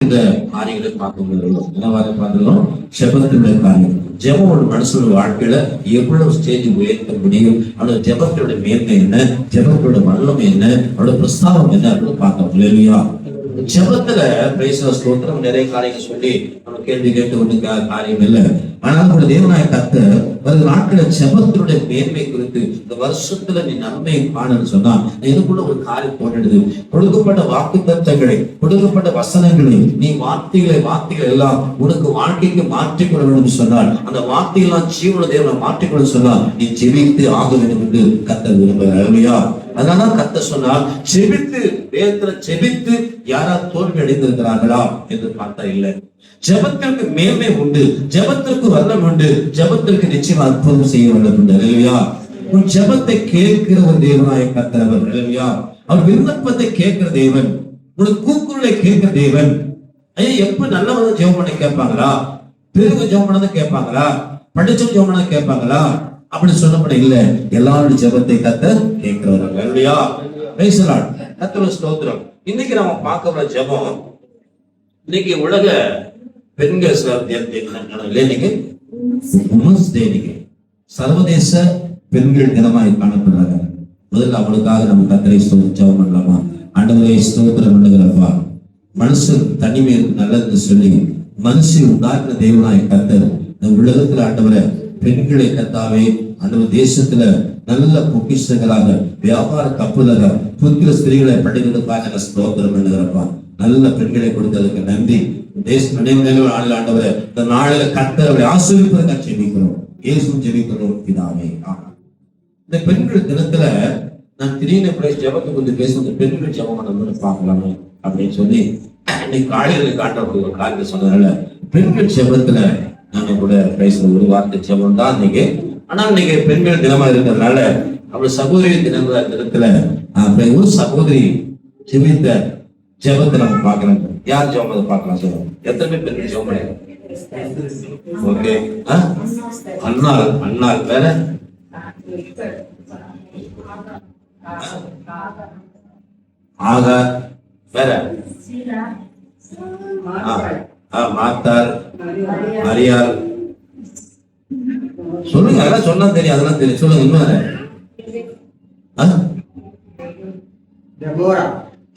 இந்த காரியங்களை பார்க்க என்னவாறு பார்க்கிறோம்? ஜெபத்தினுடைய காரியம். ஜெபம் ஒரு மனுஷனோட வாழ்க்கையில எவ்வளவு ஸ்டேஜ் உயர்த்த முடியும், அவனோட ஜெபத்தோட மேன்மை என்ன, ஜெபத்தோட வல்லமை என்ன, அவனோட பிரஸ்தாபம் என்ன அப்படின்னு பார்க்கணும் இல்லையா? ஜெபத்துல பிரைஸ் ஸ்தோத்திரம் நிறைய காரியங்கள் சொல்லி நம்ம கேள்வி கேட்டு ஒண்ணு காரியம் இல்லை. ஆனால் கூட தேவனாய கர்த்தர் வரும் நாட்கள ஜெபத்தினுடைய மேன்மை குறித்து இந்த வருஷத்துல நீ நன்மையை காணன்னு சொன்னா இதுக்குள்ள ஒரு காரியம் போட்டுடுது. கொடுக்கப்பட்ட வாக்குத்தத்தங்களை, கொடுக்கப்பட்ட வசனங்களை நீ வார்த்தைகளை எல்லாம் உனக்கு வாழ்க்கைக்கு மாற்றிக்கொள்ள வேண்டும் சொன்னால், அந்த வார்த்தைகள்லாம் ஜீவன தேவனை மாற்றிக்கொள்ள சொன்னால் நீ ஜெபித்து ஆக வேண்டும் என்று கர்த்தர் விரும்புகிறார். அதனால கர்த்தர் சொன்னால் ஜெபித்து, வேதத்துல ஜெபித்து யாரா தோல்வி அடைந்திருக்கிறார்களா என்று பார்த்தா இல்லை. ஜெபத்திற்கு மேன்மை உண்டு, ஜெபத்திற்கு வல்லம் உண்டு, ஜெபத்திற்கு நிச்சயம் அற்புதம் செய்ய வேண்டும் இல்லையா? உன் ஜெபத்தை கேட்கிற ஒரு தேவனாய கர்த்தர் அவர் இல்லையா? அவர் விண்ணப்பத்தை கேட்கிற தேவன், உன் கூக்குரலை கேட்கிற தேவன். ஐயா எப்ப நல்லவங்க ஜெபம் பண்ண கேட்பாங்களா? பெருக ஜெபம் பண்ணதை கேட்பாங்களா? படிச்சவங்க ஜெபம் பண்ணதை கேட்பாங்களா? அப்படி சொல்லப்பட இல்ல. எல்லாருடைய ஜெபத்தை கர்த்தர் கேட்கிறவர்கள் இல்லையா? Price the Lord. கர்த்தருக்கு ஸ்தோத்திரம். இன்னைக்கு நாம பார்க்கிற ஜெபம், இன்னைக்கு உலக பெண்கள் சர்வதேச பெண்கள் தினமாய் காணப்படுறாங்க. முதல்ல அவளுக்காக நம்ம கர்த்தரை ஜெபம் பண்ணலாமா? ஆண்டவரே ஸ்தோத்திரம் பண்ணுகிறப்பா, மனுஷன் தனிமை நல்லதுன்னு சொல்லி மனுஷன் உண்டாக்குற தேவனாய் கர்த்தர் இந்த உலகத்துல ஆண்டவரை பெண்களை கர்த்தாவே ஆண்டவர் தேசத்துல நல்ல பொக்கிஷங்களாக வியாபார கப்புலாக புத்திர ஸ்திரீகளை படிக்கிறதுக்காக ஸ்தோத்திரம் பண்ணுகிறப்பா, நல்ல பெண்களை கொடுத்ததுக்கு நன்றி. தேச ஆண்டவரை இந்த நாளில கர்த்தரை ஆசீர்வதிப்பதற்காக ஜெபிக்கிறோம். இயேசுவும் ஜெபிக்கிறோம் பிதாவே. இந்த பெண்கள் தினத்துல நான் திடீர்னு ஜெபத்தை கொஞ்சம் பேசுறது, பெண்கள் ஜெபம் பண்ணணும்னு பார்க்கலாமே அப்படின்னு சொல்லி இன்னைக்கு காலையில காட்டக்கூடிய ஒரு காரியத்தை சொன்னதுனால பெண்கள் ஜெபத்துல நாங்க கூட பேசுற ஒரு வார்த்தை ஜெபம் தான் இன்னைக்கு. ஆனா இன்னைக்கு பெண்கள் தினமா இருக்கிறதுனால அவள் சகோதரி தினத்துல ஒரு சகோதரி ஜெபித்த ஜெபத்தை நம்ம பார்க்கலாம். யார் ஜெபம் அதை பார்க்கலாம் சொல்லுங்க. எத்தனை பேர் பெண்கள் ஜெபம் பண்ணி? ஓகே, அண்ணாள் வேற ஆகார் வேற மாத்தார் மரியாள் சொல்லுங்க. அதெல்லாம் சொன்னா தெரியும், அதெல்லாம் தெரியும் சொல்லுங்க. இன்னும்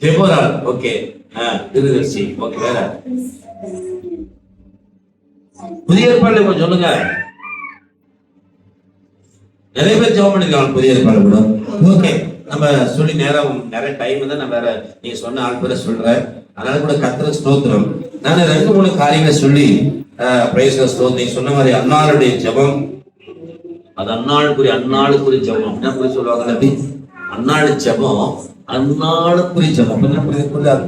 தெபோராள் ஓகே, திருதர்சி ஓகே. வேற புதிய ஏற்பாடுல கொஞ்சம் சொல்லுங்க. நிறைய பேர் ஜெபம் பண்ணிருக்காங்க புதிய ஏற்பாடு கூட. ஓகே, நம்ம சொல்லி நேரம் நிறைய டைம் தான். நான் வேற நீங்க சொன்ன ஆள் பேரை சொல்றேன். அதனால கூட கர்த்தருக்கு ஸ்தோத்திரம். நான் 2-3 காரியங்களை சொல்லி பிரைஸ் ஸ்தோத்திரம். நீங்க சொன்ன மாதிரி அன்னாளுடைய ஜெபம், அது அன்னாளுக்குரிய ஜெபம் அப்படின்னா புரிய சொல்லுவாங்க. அப்படி அன்னாளு ஜெபம், அன்னாளுக்குரிய ஜெபம்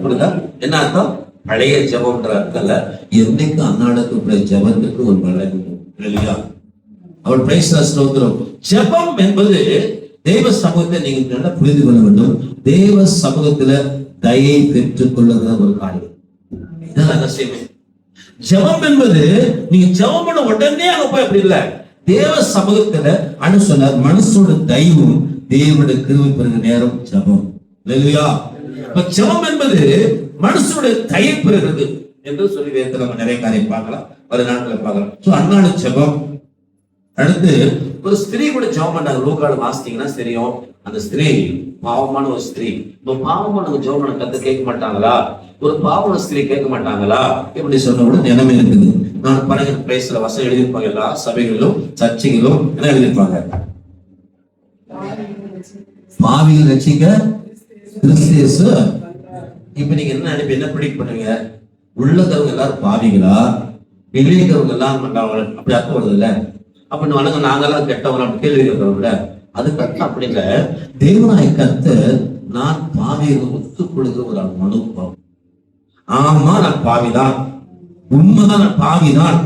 புரியுதா? என்ன அர்த்தம்? பழைய ஜெபம்ன்ற அர்த்தம் இல்ல. என்னைக்கு அன்னாளுக்கு ஜெபத்துக்கு ஒரு பலன் இல்லையா? அவர் பிரைஸ் ஸ்தோத்திரம். ஜெபம் என்பது தேவ சமூகத்தை நீங்க நல்லா புரிந்து கொள்ள வேண்டும். தேவ சமூகத்துல தயை பெற்றுக் கொள்ளுகிற ஒரு காரியம். இதான் ரகசியமே. ஜெபம் என்பது நீங்க ஜெபம் பண்ண உடனே அங்க போய் அப்படி இல்ல. தேவ சமூகத்துல அனுசனர் மனசோட தயவும் தேவனுடைய கிருபை பெறுகிற நேரம் ஜெபம் இல்லையா? ஜெபம் என்பது மனசோட தயை பெறுகிறது என்று சொல்லி நம்ம நிறைய காரியம் பார்க்கலாம், வர நாட்களை பார்க்கலாம். சோ அன்னாளு ஜெபம். அடுத்து ஒரு ஸ்திரீ கூட ஜெபம் பண்ணாங்க. லூக்கால வாசித்தீங்கன்னா தெரியும். அந்த ஸ்திரீ பாவமான ஒரு ஸ்திரீ. இப்ப பாவமான ஜெபம் பண்ண கத்து கேட்க மாட்டாங்களா? ஒரு பாவமான ஸ்திரீ கேட்க மாட்டாங்களா? இப்படி சொன்ன கூட நிலைமை இருக்குது. நான் பழைய பிளேஸ்ல வசனம் எழுதியிருப்பாங்க. எல்லா சபைகளிலும் சர்ச்சைகளிலும் என்ன எழுதியிருப்பாங்க? பாவிகள் ரட்சிக்க கிறிஸ்து இயேசு. இப்ப நீங்க என்ன நினைப்பு, என்ன ப்ரெடிக்ட் பண்ணுவீங்க? உள்ளதவங்க எல்லாரும் பாவிகளா, வெளியேறவங்க எல்லாம் அப்படி அர்த்தம் வருது இல்ல? அப்ப நாங்கெல்லாம் கெட்டவங்க அப்படி கேள்வி கேட்கிறோம்ல, அது கரெக்ட். அப்படி இல்ல. தேவனாய கர்த்தர் நான் பாவியை ஒத்துக்கொள்கிற ஒரு மனுப்பாவம். ஆமா நான் பாவிதான், உண்மைதான், நான் பாவிதான்.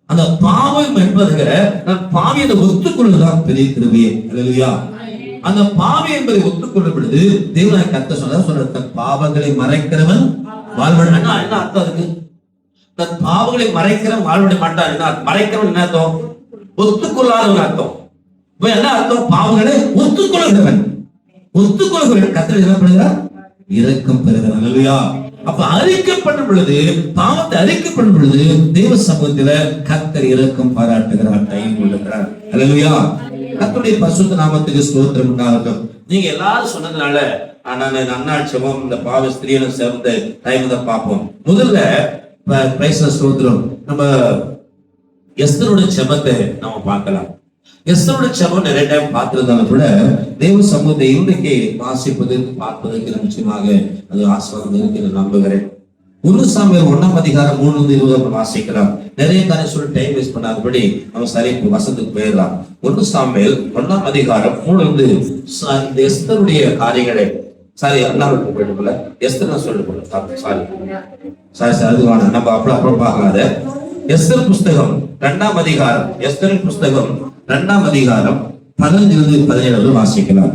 அந்த பாவம் என்பதை நான் பாவியை ஒத்துக்கொள்ளுதான் பெரிய கிருபையே இல்லையா? அந்த பாவி என்பதை ஒத்துக்கொள்ளும் பொழுது தேவனாய கர்த்தர் சொன்ன தன் பாவங்களை மறைக்கிறவன் வாழ்வன். என்ன அர்த்தம் இருக்கு? தன் பாவங்களை மறைக்கிறவன் வாழ்வடை மாட்டான். என்ன மறைக்கிறவன்? என்ன அர்த்தம்? ஒத்துக்கொள்ளாதவன் அர்த்தம். என்ன அர்த்தம்? பாவங்களை ஒத்துக்கொள்கிறவன். கர்த்தர் என்ன பண்ணுகிறார்? இரக்கம் பெறுகிறார் இல்லையா? அப்ப அறிக்கை பண்ணும் பொழுது, பாவத்தை அறிக்கை பண்ணும் பொழுது தேவ சமூகத்துல கர்த்தர் இரக்கம் பாராட்டுகிறார், தயவு கொள்ளுகிறார். அல்லேலூயா. கர்த்தருடைய பரிசுத்த நாமத்துக்கு ஸ்தோத்திரம் உண்டாகட்டும். நீங்க எல்லாரும் சொன்னதுனால நான் அன்னாள் செபம் இந்த பாவ ஸ்திரீகளும் சேர்ந்த டைம் தான் பார்ப்போம். முதல்ல ஸ்தோத்திரம், நம்ம எஸ்தருடைய செபத்தை நம்ம பார்க்கலாம். எஸ்தருடைய செபம் நிறைய டைம் பார்த்திருந்தாலும் கூட தேவ சமூகத்தை இன்றைக்கு வாசிப்பதற்கு பார்ப்பதற்கு நிச்சயமாக அது ஆசீர்வாதம் இருக்கு நம்புகிறேன். 1 சாமுவேல் 1 அதிகாரம் 3-20 வாசிக்கலாம். நிறைய காரியம் சொல்லி டைம் வேஸ்ட் பண்ணாதபடி நம்ம சரி வசனத்துக்கு போயிடலாம். 1 சாமுவேல் 1 அதிகாரம் 3 இந்த எஸ்தருடைய காரியங்களை சாரி அண்ணாவுக்கு போயிட்டு எஸ்தர் சொல்லிட்டு சாரி அதுவான நம்ம அப்புறம் பார்க்காத. எஸ்தர் புஸ்தகம் 2 அதிகாரம், எஸ்தரின் புஸ்தகம் 2 அதிகாரம் 15-17 வாசிக்கலாம்.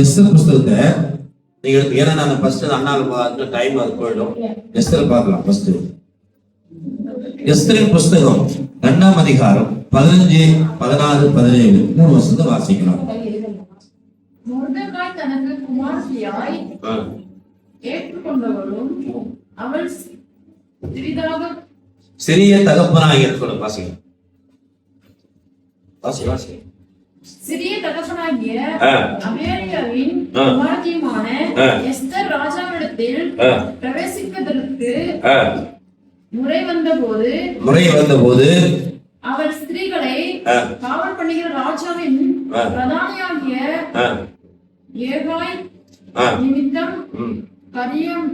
எஸ்தர் புஸ்தகத்தை நீங்க எடுத்து, ஏன்னா நான் ஃபர்ஸ்ட் அண்ணாவுக்கு டைம் அது போயிடும். எஸ்தர் பார்க்கலாம். ஃபர்ஸ்ட் எஸ்தரின் புஸ்தகம் 2 அதிகாரம் 15, 16, 17 3 வசனத்தை வாசிக்கலாம். மொர்தெகாய் தனக்கு குமாரத்தியாய் ஏற்றுக்கொண்டவளும் அவள் சிறிய தகப்பனாகிய வாசிங்க வாசி சிறிய தகப்பனாகிய அபியாவின் குமாரத்தியுமான எஸ்தர் ராஜாவிடத்தில் பிரவேசிப்பதற்கு முறை வந்தபோது அவள் ஸ்திரீகளை காவல் பண்ணுகிற ராஜாவின் பிரதானியாகிய ஏகாய் நிமித்தம் காரியம்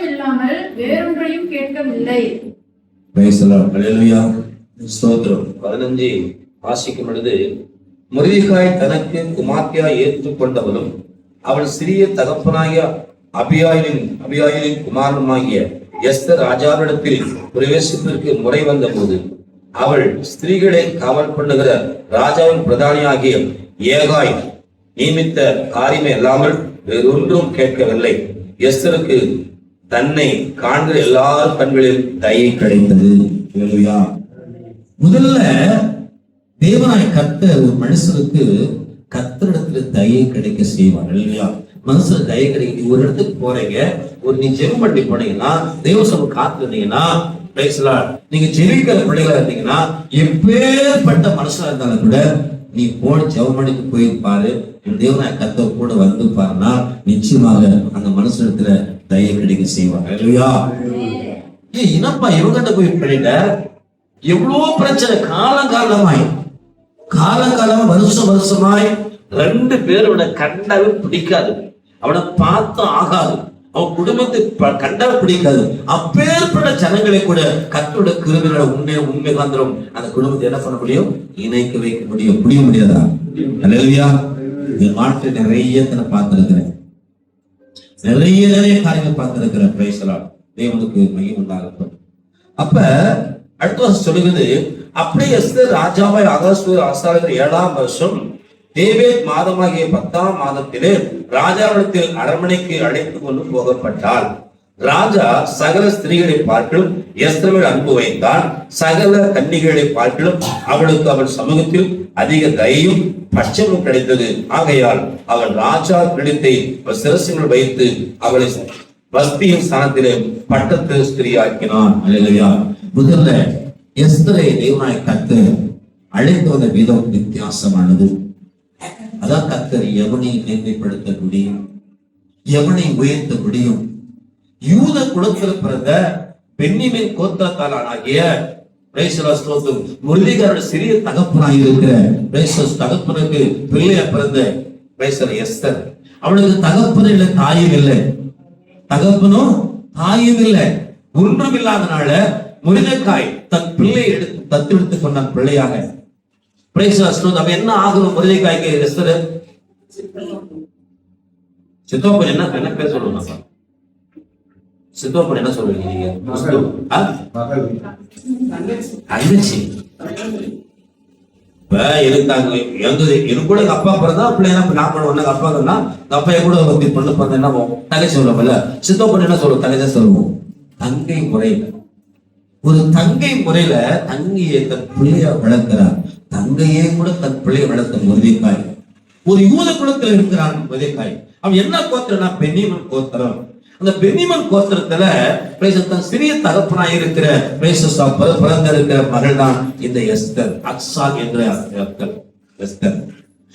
இல்லாமல் வேறொன்றையும் கேட்கவில்லை. ஸ்தோத்திரம். 15 வாசிக்கும் பொழுது, மொர்தெகாய் தனக்கு குமார்த்தியாய் ஏற்றுக்கொண்டவளும் அவள் சிறிய தகப்பனாகிய அபியாயிலின் குமாரனுமாகிய எஸ்தர் ராஜாவிடத்தில் பிரவேசிப்பதற்கு முறை வந்த போது அவள் ஸ்திரீகளை காவல் பண்ணுகிற ராஜாவின் பிரதானியாகிய ஏகாய் நியமித்த காரியமே இல்லாமல் வேறொன்றும் கேட்கவில்லை. எஸ்தருக்கு தன்னை காண்கிற எல்லார் கண்களில் தயை கிடைத்தது. முதல்ல தேவனாய் கர்த்தர் ஒரு மனுஷனுக்கு கர்த்தரிடத்துல தயை கிடைக்க செய்வார் இல்லையா? மனுஷன் தயை கிடைக்க. ஒரு இடத்துக்கு போறீங்க, ஒரு நீ ஜெபம் பண்ணி போனீங்கன்னா, தேவ சமூகம் காத்து இருந்தீங்கன்னா, நீங்க ஜெபிக்கிற பிள்ளைகளா இருந்தீங்கன்னா, எப்பேற்பட்ட மனுஷனா இருந்தாலும் கூட நீ போய் ஜெபம் பண்ணிட்டு போயிருப்பாரு, தேவனாய் கர்த்தர் கூட வந்து பாருன்னா நிச்சயமாக அந்த மனுஷத்துல தயை கிடைக்க செய்வாங்க இல்லையா? இனப்பா இவங்கிட்ட போய் பண்ணிட்ட, எவ்வளவு பிரச்சனை காலங்காலமா வருஷமாய் 2 பேரோட கண்டாவே பிடிக்காது, அவனை பார்த்தும் ஆகாது, அவன் குடும்பத்தை கண்டாவே பிடிக்காது. அப்பேற்பட்ட ஜனங்களை கூட கர்த்தருடைய கிருபையோட உண்மை காந்திரம் அந்த குடும்பத்தை என்ன பண்ண முடியும்? இணைக்க வைக்க முடியும். முடியாதா? அல்லேலூயா. என் வாழ்க்கை நிறைய பார்த்திருக்கிறேன், நிறைய காரியங்கள் பார்த்திருக்கிறேன். Price the Lord. தேவனுக்கு மகிமை உண்டாகட்டும். அப்ப அடுத்த சொல்லுகிறது, அப்படியே எஸ்தர் ராஜாவாய் ஆசாரிக்கிற 7ஆம் வருஷம் தேவேத் மாதமாகிய 10ஆம் மாதத்திலே ராஜாவிடத்தில் அரண்மனைக்கு அழைத்து கொண்டு போகப்பட்டாள். ராஜா சகல ஸ்திரீகளை பார்க்கலும் எஸ்தர் அன்பு வைத்தான். சகல கன்னிகளை பார்க்கலும் அவளுக்கு அவள் சமூகத்தில் அதிக தயையும் பட்சமும் கிடைத்தது. ஆகையால் அவள் ராஜா கிரீடத்தை சிரசில் வைத்து அவளை வஸ்தியின் ஸ்தானத்திலே பட்டத்து ஸ்திரீயாக்கினான். அல்லேலூயா. முதல்ல எஸ்தரை தேவனாய் கர்த்தர் அழைத்து வந்த விதம் வித்தியாசமானது. அதான் கர்த்தர் எவனை மேன்மைப்படுத்த முடியும், எவனை உயர்த்த முடியும். யூத குலத்தில் பிறந்த பென்னியமின் கோத்திரத்தாளாகிய மொர்தெகாயோட சிறிய தகப்பனாய் இருக்கிற தகப்பனுக்கு பிள்ளைய பிறந்த எஸ்தர். அவளுக்கு தகப்பனும் இல்லை, தாயும் இல்லை. தகப்பனும் தாயும் இல்லை, ஒன்றும் இல்லாதனால மொர்தெகாய் தன் பிள்ளையை எடுத்து தத்தெடுத்துக் கொண்டான் பிள்ளையாக. அவன் என்ன ஆகணும்? மொர்தெகாய்க்கு எஸ்தர் சித்தோப்பன் என்ன பேர் சொல்லுவாங்க? சித்தோப்பன் என்ன சொல்றீங்க நீங்க? தங்கச்சி. எனக்கு கூட அப்பா பிறந்தா பிள்ளைங்க நான் பண்ணுவேன். அப்பா சொன்னா அப்பா கூட வந்து பொண்ணு பிறந்த என்ன தங்கச்சி சொல்லுவோம்ல. சித்தோப்பன் என்ன சொல்லுவோம்? தங்கச்சி சொல்லுவோம். தங்கை முறையில, ஒரு தங்கை முறையில தங்கையை தன் பிள்ளைய வளர்க்கிறார். தங்கையே கூட தன் பிள்ளைய வளர்த்த மொர்தெகாய். ஒரு யூத குலத்தில் இருக்கிறான் மொர்தெகாய். அவன் என்ன கோத்திரம்னா பென்னியமின் கோத்திரம். அந்த பென்னியமின் கோத்திரத்துல தன் சிறிய தகப்பனாய் இருக்கிற பிறந்திருக்கிற மகள் தான் இந்த எஸ்தர், அக்சால் என்ற எஸ்தர்.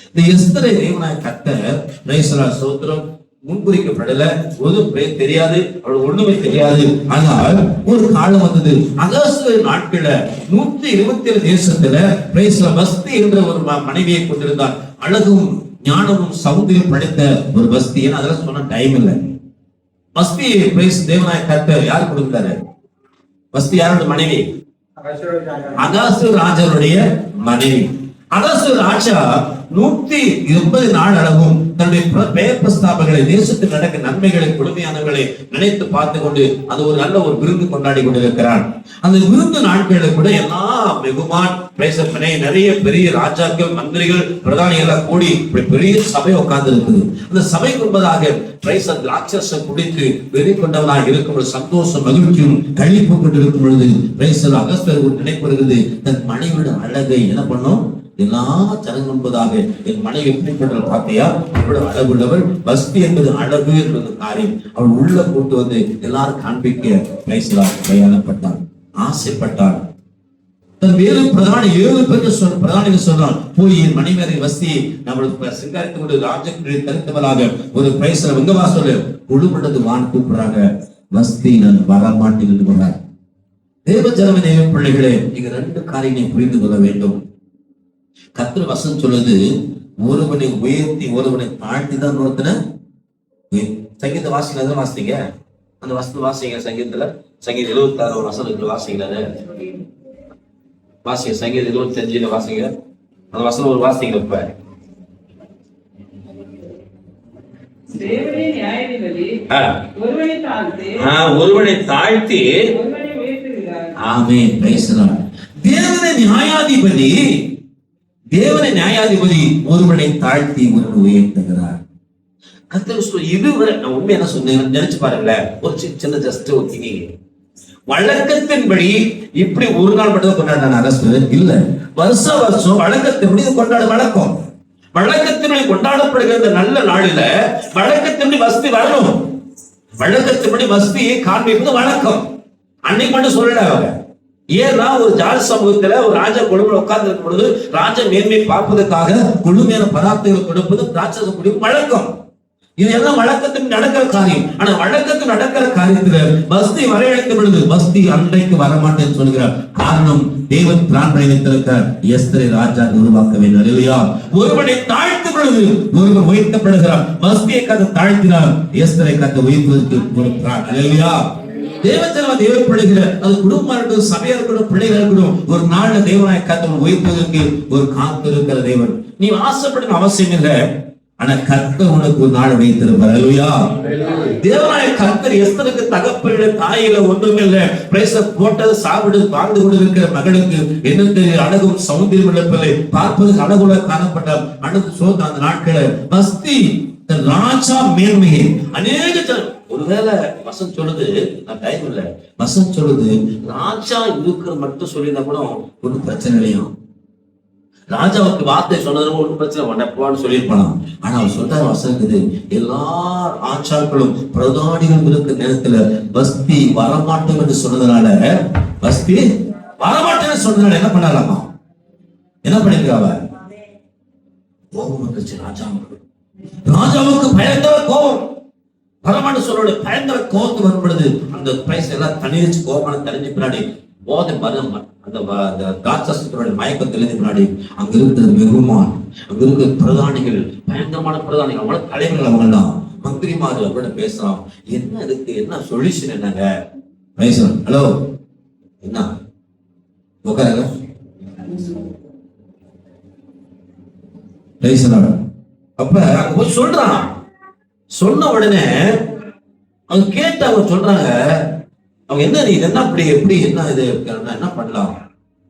இந்த எஸ்தரை தேவனாய் கர்த்தர் சோத்திரம் முன்குறிக்கப்படல, தெரியாது, அவள் ஒண்ணுமே தெரியாது. ஆனால் ஒரு காலம் வந்தது, அகஸ்து நாட்கள 127 தேசத்துல பஸ்தி என்ற ஒரு மனைவியை கொண்டிருந்தார். அழகும் ஞானமும் சௌந்தரியம் படைத்த ஒரு பஸ்தி. ஏன்னா அதெல்லாம் சொன்ன டைம் இல்லை. பஸ்தி தேவனாய் கர்த்தர் யார் கொடுத்தாரு? பஸ்தி யாரோட மனைவி? அகாசு ராஜனுடைய மனைவி. அகாசு ராஜா 180 நாள் அளவும் தன்னுடைய பெயர் பிரஸ்தாபங்களை, தேசத்தில் நடக்க நன்மைகளை, கொடுமையானவர்களை நினைத்து பார்த்து கொண்டு அது ஒரு நல்ல ஒரு விருந்து கொண்டாடி கொண்டிருக்கிறான். அந்த விருந்து நாட்களை கூட எல்லாம் வெகுமான் நிறைய பெரிய ராஜாக்கள், மந்திரிகள், பிரதானிகள் கூடி பெரிய சபை உட்கார்ந்து இருக்குது. அந்த சபை கொண்டதாக ராட்சசம் குடித்து வெறி கொண்டவனாக இருக்கும் பொழுது, சந்தோஷம் மகிழ்ச்சியும் கழிப்பு கொண்டிருக்கும் பொழுது அகஸ்தர் நினைப்படுகிறது, தன் மனைவியோட அழகை என்ன பண்ணும், எல்லா ஜனங்கொன்பதாக என் மனைவி எப்படிப்பட்ட பார்த்தியா, இவ்வளவு அழகுள்ளவள். பஸ்தி என்பது அழகு என்பது காரியம். அவள் உள்ள கூட்டு வந்து எல்லாரும் காண்பிக்க கையாளப்பட்டாள், ஆசைப்பட்டாள். தன் வேறு ஏழு பிரதானிகள் சொல்றான், போய் என் மனைவி வஸ்தியை நம்மளுக்கு சிங்காரித்து கொண்டு ராஜகுடி தரித்தவளாக ஒரு பிரைஸ்ல வெங்கவா சொல்லு குழுமனது வான் கூப்பிடுறாங்க. வஸ்தி நான் வரமாட்டேன் என்று கொண்டார். தேவ ஜனமே, தேவ பிள்ளைகளே, நீங்க 2 காரியங்களை புரிந்து கொள்ள வேண்டும். கர்த்தர் வசனம் சொல்லுது, ஒருவனை உயர்த்தி ஒருவனை தாழ்த்தி தான் ஒருத்தன. சங்கீத வாசிங்க வாசிங்க, அந்த வசனம் வாசிங்க. சங்கீதத்துல சங்கீத 76 வசனத்துல வாசிங்க, வாசிங்க. சங்கீத 25 வாசிங்க, அந்த வசனம் ஒரு வாசிங்க. இப்ப ஒருவனை தாழ்த்தி ஆமென் பேசலாம். தேவனை நியாயாதிபதி ஒருவனை தாழ்த்தி ஒருவனை உயர்த்துகிறார். கர்த்தர் இதுவரை நான் உண்மை என்ன சொன்னேன் நினைச்சு பாருங்களேன். ஒரு சின்ன ஜஸ்ட் ஒத்தினி வழக்கத்தின்படி இப்படி ஒரு நாள் மட்டும் கொண்டாடின அரசு இல்ல, வருஷம் வழக்கத்தின்படி கொண்டாட வழக்கம். வழக்கத்தின்படி கொண்டாடப்படுகிற நல்ல நாளில வழக்கத்தின்படி வசதி வரணும். வழக்கத்தின்படி வசதியை காண்பிப்பது வழக்கம். அன்னைக்கு மட்டும் சொல்லல. ஏன்னா ஒரு ஜாதி சமூகத்துல ஒரு ராஜா குழுவில் உட்கார்ந்து இருக்கும் பொழுது ராஜ மேன்மை பார்ப்பதற்காக குழுமையான பதார்த்தங்கள் கொடுப்பது ராட்சச குடியும் வழக்கம். இது எல்லாம் வழக்கத்தில் நடக்கிற காரியம். ஆனா வழக்கத்தில் நடக்கிற காரியத்துல பஸ்தி வரையழைக்கும் பொழுது பஸ்தி அன்றைக்கு வரமாட்டேன்னு சொல்கிறார். காரணம், தேவன் பிரான் வைத்திருக்கிறார். எஸ்தரை ராஜா உருவாக்க வேண்டும். இல்லையா? ஒருவனை தாழ்த்தும் பொழுது ஒருவர் உயர்த்தப்படுகிறார். பஸ்தியை கதை தாழ்த்தினார், எஸ்தரை கதை உயர்த்துவதற்கு ஒரு பிரான். இல்லையா? தேவஜனம் தேவைப்படுகிற அது குடும்பமா இருக்கட்டும், சபையா இருக்கட்டும், பிள்ளைகள் இருக்கட்டும், ஒரு நாள்ல தேவனாய கர்த்தர் உயர்ப்பதற்கு ஒரு காத்து இருக்கிற தேவன். நீ ஆசைப்படணும் அவசியம் இல்லை. ஆனா கர்த்தர் உனக்கு ஒரு நாள் வைத்திருப்பார். அல்லேலூயா. தேவனாய கர்த்தர் எஸ்தருக்கு தகப்பனுடைய தாயில ஒன்றுமே இல்லை. போட்டது சாப்பிடு வாழ்ந்து கொண்டிருக்கிற மகளுக்கு என்ன தெரியும், அழகும் சௌந்தரியம் இழப்பில்லை, பார்ப்பதற்கு அழகுல காணப்பட்ட அழகு சோதனை அந்த நாட்களை பஸ்தி ராஜா மேன்மையை அநேக ஒருவேளை வசம் சொல்லுது, நான் டைம் இல்ல, வசம் சொல்லுது ராஜா இருக்கிற மட்டும் சொல்லியிருந்தா கூட ஒன்றும் பிரச்சனை இல்லையா. ராஜாவுக்கு வார்த்தை சொன்னதும் ஒன்றும் பிரச்சனை உடப்பான்னு சொல்லியிருப்பானா. ஆனா அவர் சொல்ற வசம் இருக்குது, எல்லா ராஜாக்களும் பிரதானிகளும் இருக்கிற நேரத்துல பஸ்தி வரமாட்டோம் என்று சொன்னதுனால, பஸ்தி வரமாட்டேன்னு சொன்னதுனால என்ன பண்ணலாமா, என்ன பண்ணிருக்காவ, கோபம் வந்துச்சு ராஜாவுக்கு. ராஜாவுக்கு பயங்கர கோபம். பரமாண்டு சொல்லோட பயங்கர கோபத்து வரும் பொழுது அந்த பிரைஸ் எல்லாம் தனிச்சு கோபமான தெரிஞ்சு பின்னாடி போதை மரம் அந்த ராட்சசத்தினுடைய மயக்கம் தெரிஞ்ச பின்னாடி அங்க இருக்கிற வெகுமான், அங்க இருக்கிற பிரதானிகள், பயங்கரமான பிரதானிகள், அவங்களோட தலைவர்கள், அவங்கெல்லாம் மந்திரிமார்கள் அவங்களோட பேசலாம். என்ன இருக்கு, என்ன சொல்யூஷன், என்னங்க பேசலாம். ஹலோ, என்ன உட்காருங்க பேசலாம். அப்ப அங்க போய் சொல்றான். சொன்ன உடனே அவங்க கேட்டு அவங்க சொல்றாங்க, அவங்க என்ன நீ என்ன அப்படி எப்படி என்ன இது என்ன பண்ணலாம்.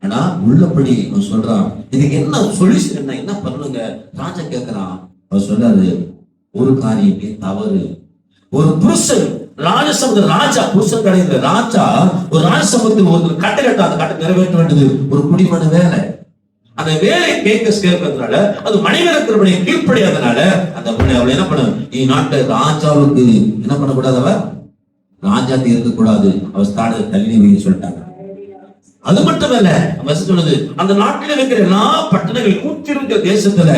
ஆனா உள்ளபடி அவன் சொல்றான், இதுக்கு என்ன சொல்யூஷன், என்ன பண்ணுங்க. ராஜா கேட்கிறான். அவர் சொல்றாரு, ஒரு காரியமே தவறு. ஒரு புருஷன் ராஜசமுத்திர ராஜா, புருஷன் கிடையாது ராஜா, ஒரு ராஜசமுத்திர ஒரு கட்டை கட்ட அந்த கட்டை நிறைவேற்ற வேண்டியது ஒரு குடிமன வேலை. அந்த வேலை கேட்கறதுனால, அது மனிதர்களுடைய கீழ்ப்படியாதனால அந்த அவள் என்ன பண்ண, நீ நாட்டு ராஜாவுக்கு என்ன பண்ணக்கூடாது, அவ ராஜாத்தி இருக்கக்கூடாது, அவ ஸ்தானத்தை தள்ளி வைன்னு சொல்லிட்டாங்க. அது மட்டுமல்ல, சொல்லுது அந்த நாட்டில் இருக்கிற எல்லா பட்டணங்கள் 120 தேசத்துல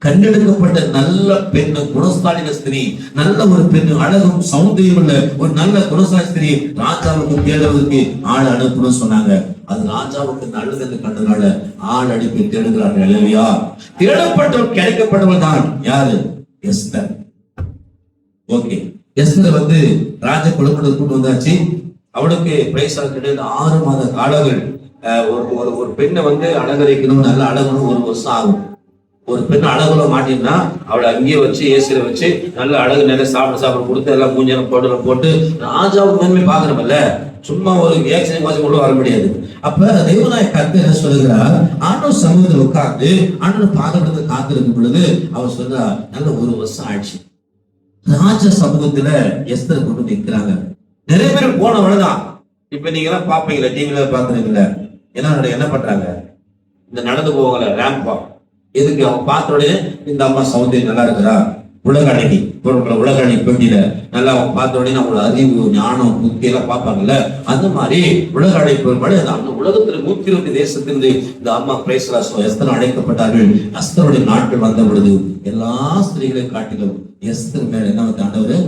கண்டெடுக்கப்பட்ட நல்ல பெண், குணசாலின ஸ்திரீ, நல்ல ஒரு பெண், அழகும் சௌந்தரியம் உள்ள ஒரு நல்ல குணசாலி ஸ்திரீ ராஜாவுக்கு தேடுவதற்கு ஆள் அனுப்பணும்னு சொன்னாங்க. அது ராஜாவுக்கு நல்லது என்று கண்டதுனால ஆள் அனுப்பி தேடுகிறார்கள். இல்லையா? தேடப்பட்டவர் கிடைக்கப்பட்டவள் தான் யாரு? எஸ்தர். ஓகே, எஸ்தர் ராஜ குலத்திற்கு கொண்டு வந்தாச்சு. அவளுக்கு பிரைஸாக கிடையாது 6 மாத காலங்கள். ஒரு பெண்ணை அலங்கரிக்கணும், நல்ல அழகணும் 1 வருஷம் ஆகும். ஒரு பெண் அழகுல மாட்டினா அவளை அங்கேயே வச்சு ஏசில வச்சு நல்ல அழகு நிறைய சாப்பிட கொடுத்து எல்லாம் மூஞ்சலம் போட்டு ராஜாவுக்கு மேன்மை பாக்குறோம்ல, சும்மா ஒரு ஏக்ஷன் வாசி கொண்டு வர முடியாது. அப்ப தேவநாய கர்த்தர் என்ன சொல்லுகிறார், ஆண்டவர் சமூகத்தில் உட்கார்ந்து ஆண்டவர் பாதத்தை காத்திருக்கும் பொழுது அவர் சொல்றா, நல்ல 1 வருஷம் ஆயிடுச்சு. ராஜ சமூகத்துல எஸ்தர் கொண்டு நிற்கிறாங்க. நிறைய பேர் போனவளதான். இப்ப நீங்க எல்லாம் பாப்பீங்களா, டிவில பாக்குறீங்களா, என்ன பண்றாங்க, இந்த நடந்து போவாங்கள ரேம்பா, எதுக்கு அவன் பார்த்த உடனே இந்த அம்மா சௌந்தரியம் நல்லா இருக்கிறா, உலக அழகி உலக அழகி பெட்டியில நல்லா அவன் பார்த்த உடனே அவங்களோட அறிவு ஞானம் புத்தி எல்லாம் பார்ப்பாங்கல்ல, அந்த மாதிரி உலக அழைப்பு அந்த உலகத்துல 120 தேசத்திலிருந்து இந்த அம்மா பிரைஸ்லாசம் எஸ்தர் அழைக்கப்பட்டார்கள். எஸ்தருடைய நாட்கள் வந்த பொழுது எல்லா ஸ்திரீகளையும் காட்டிலும் எஸ்தர் மேல என்ன ஆண்டவர்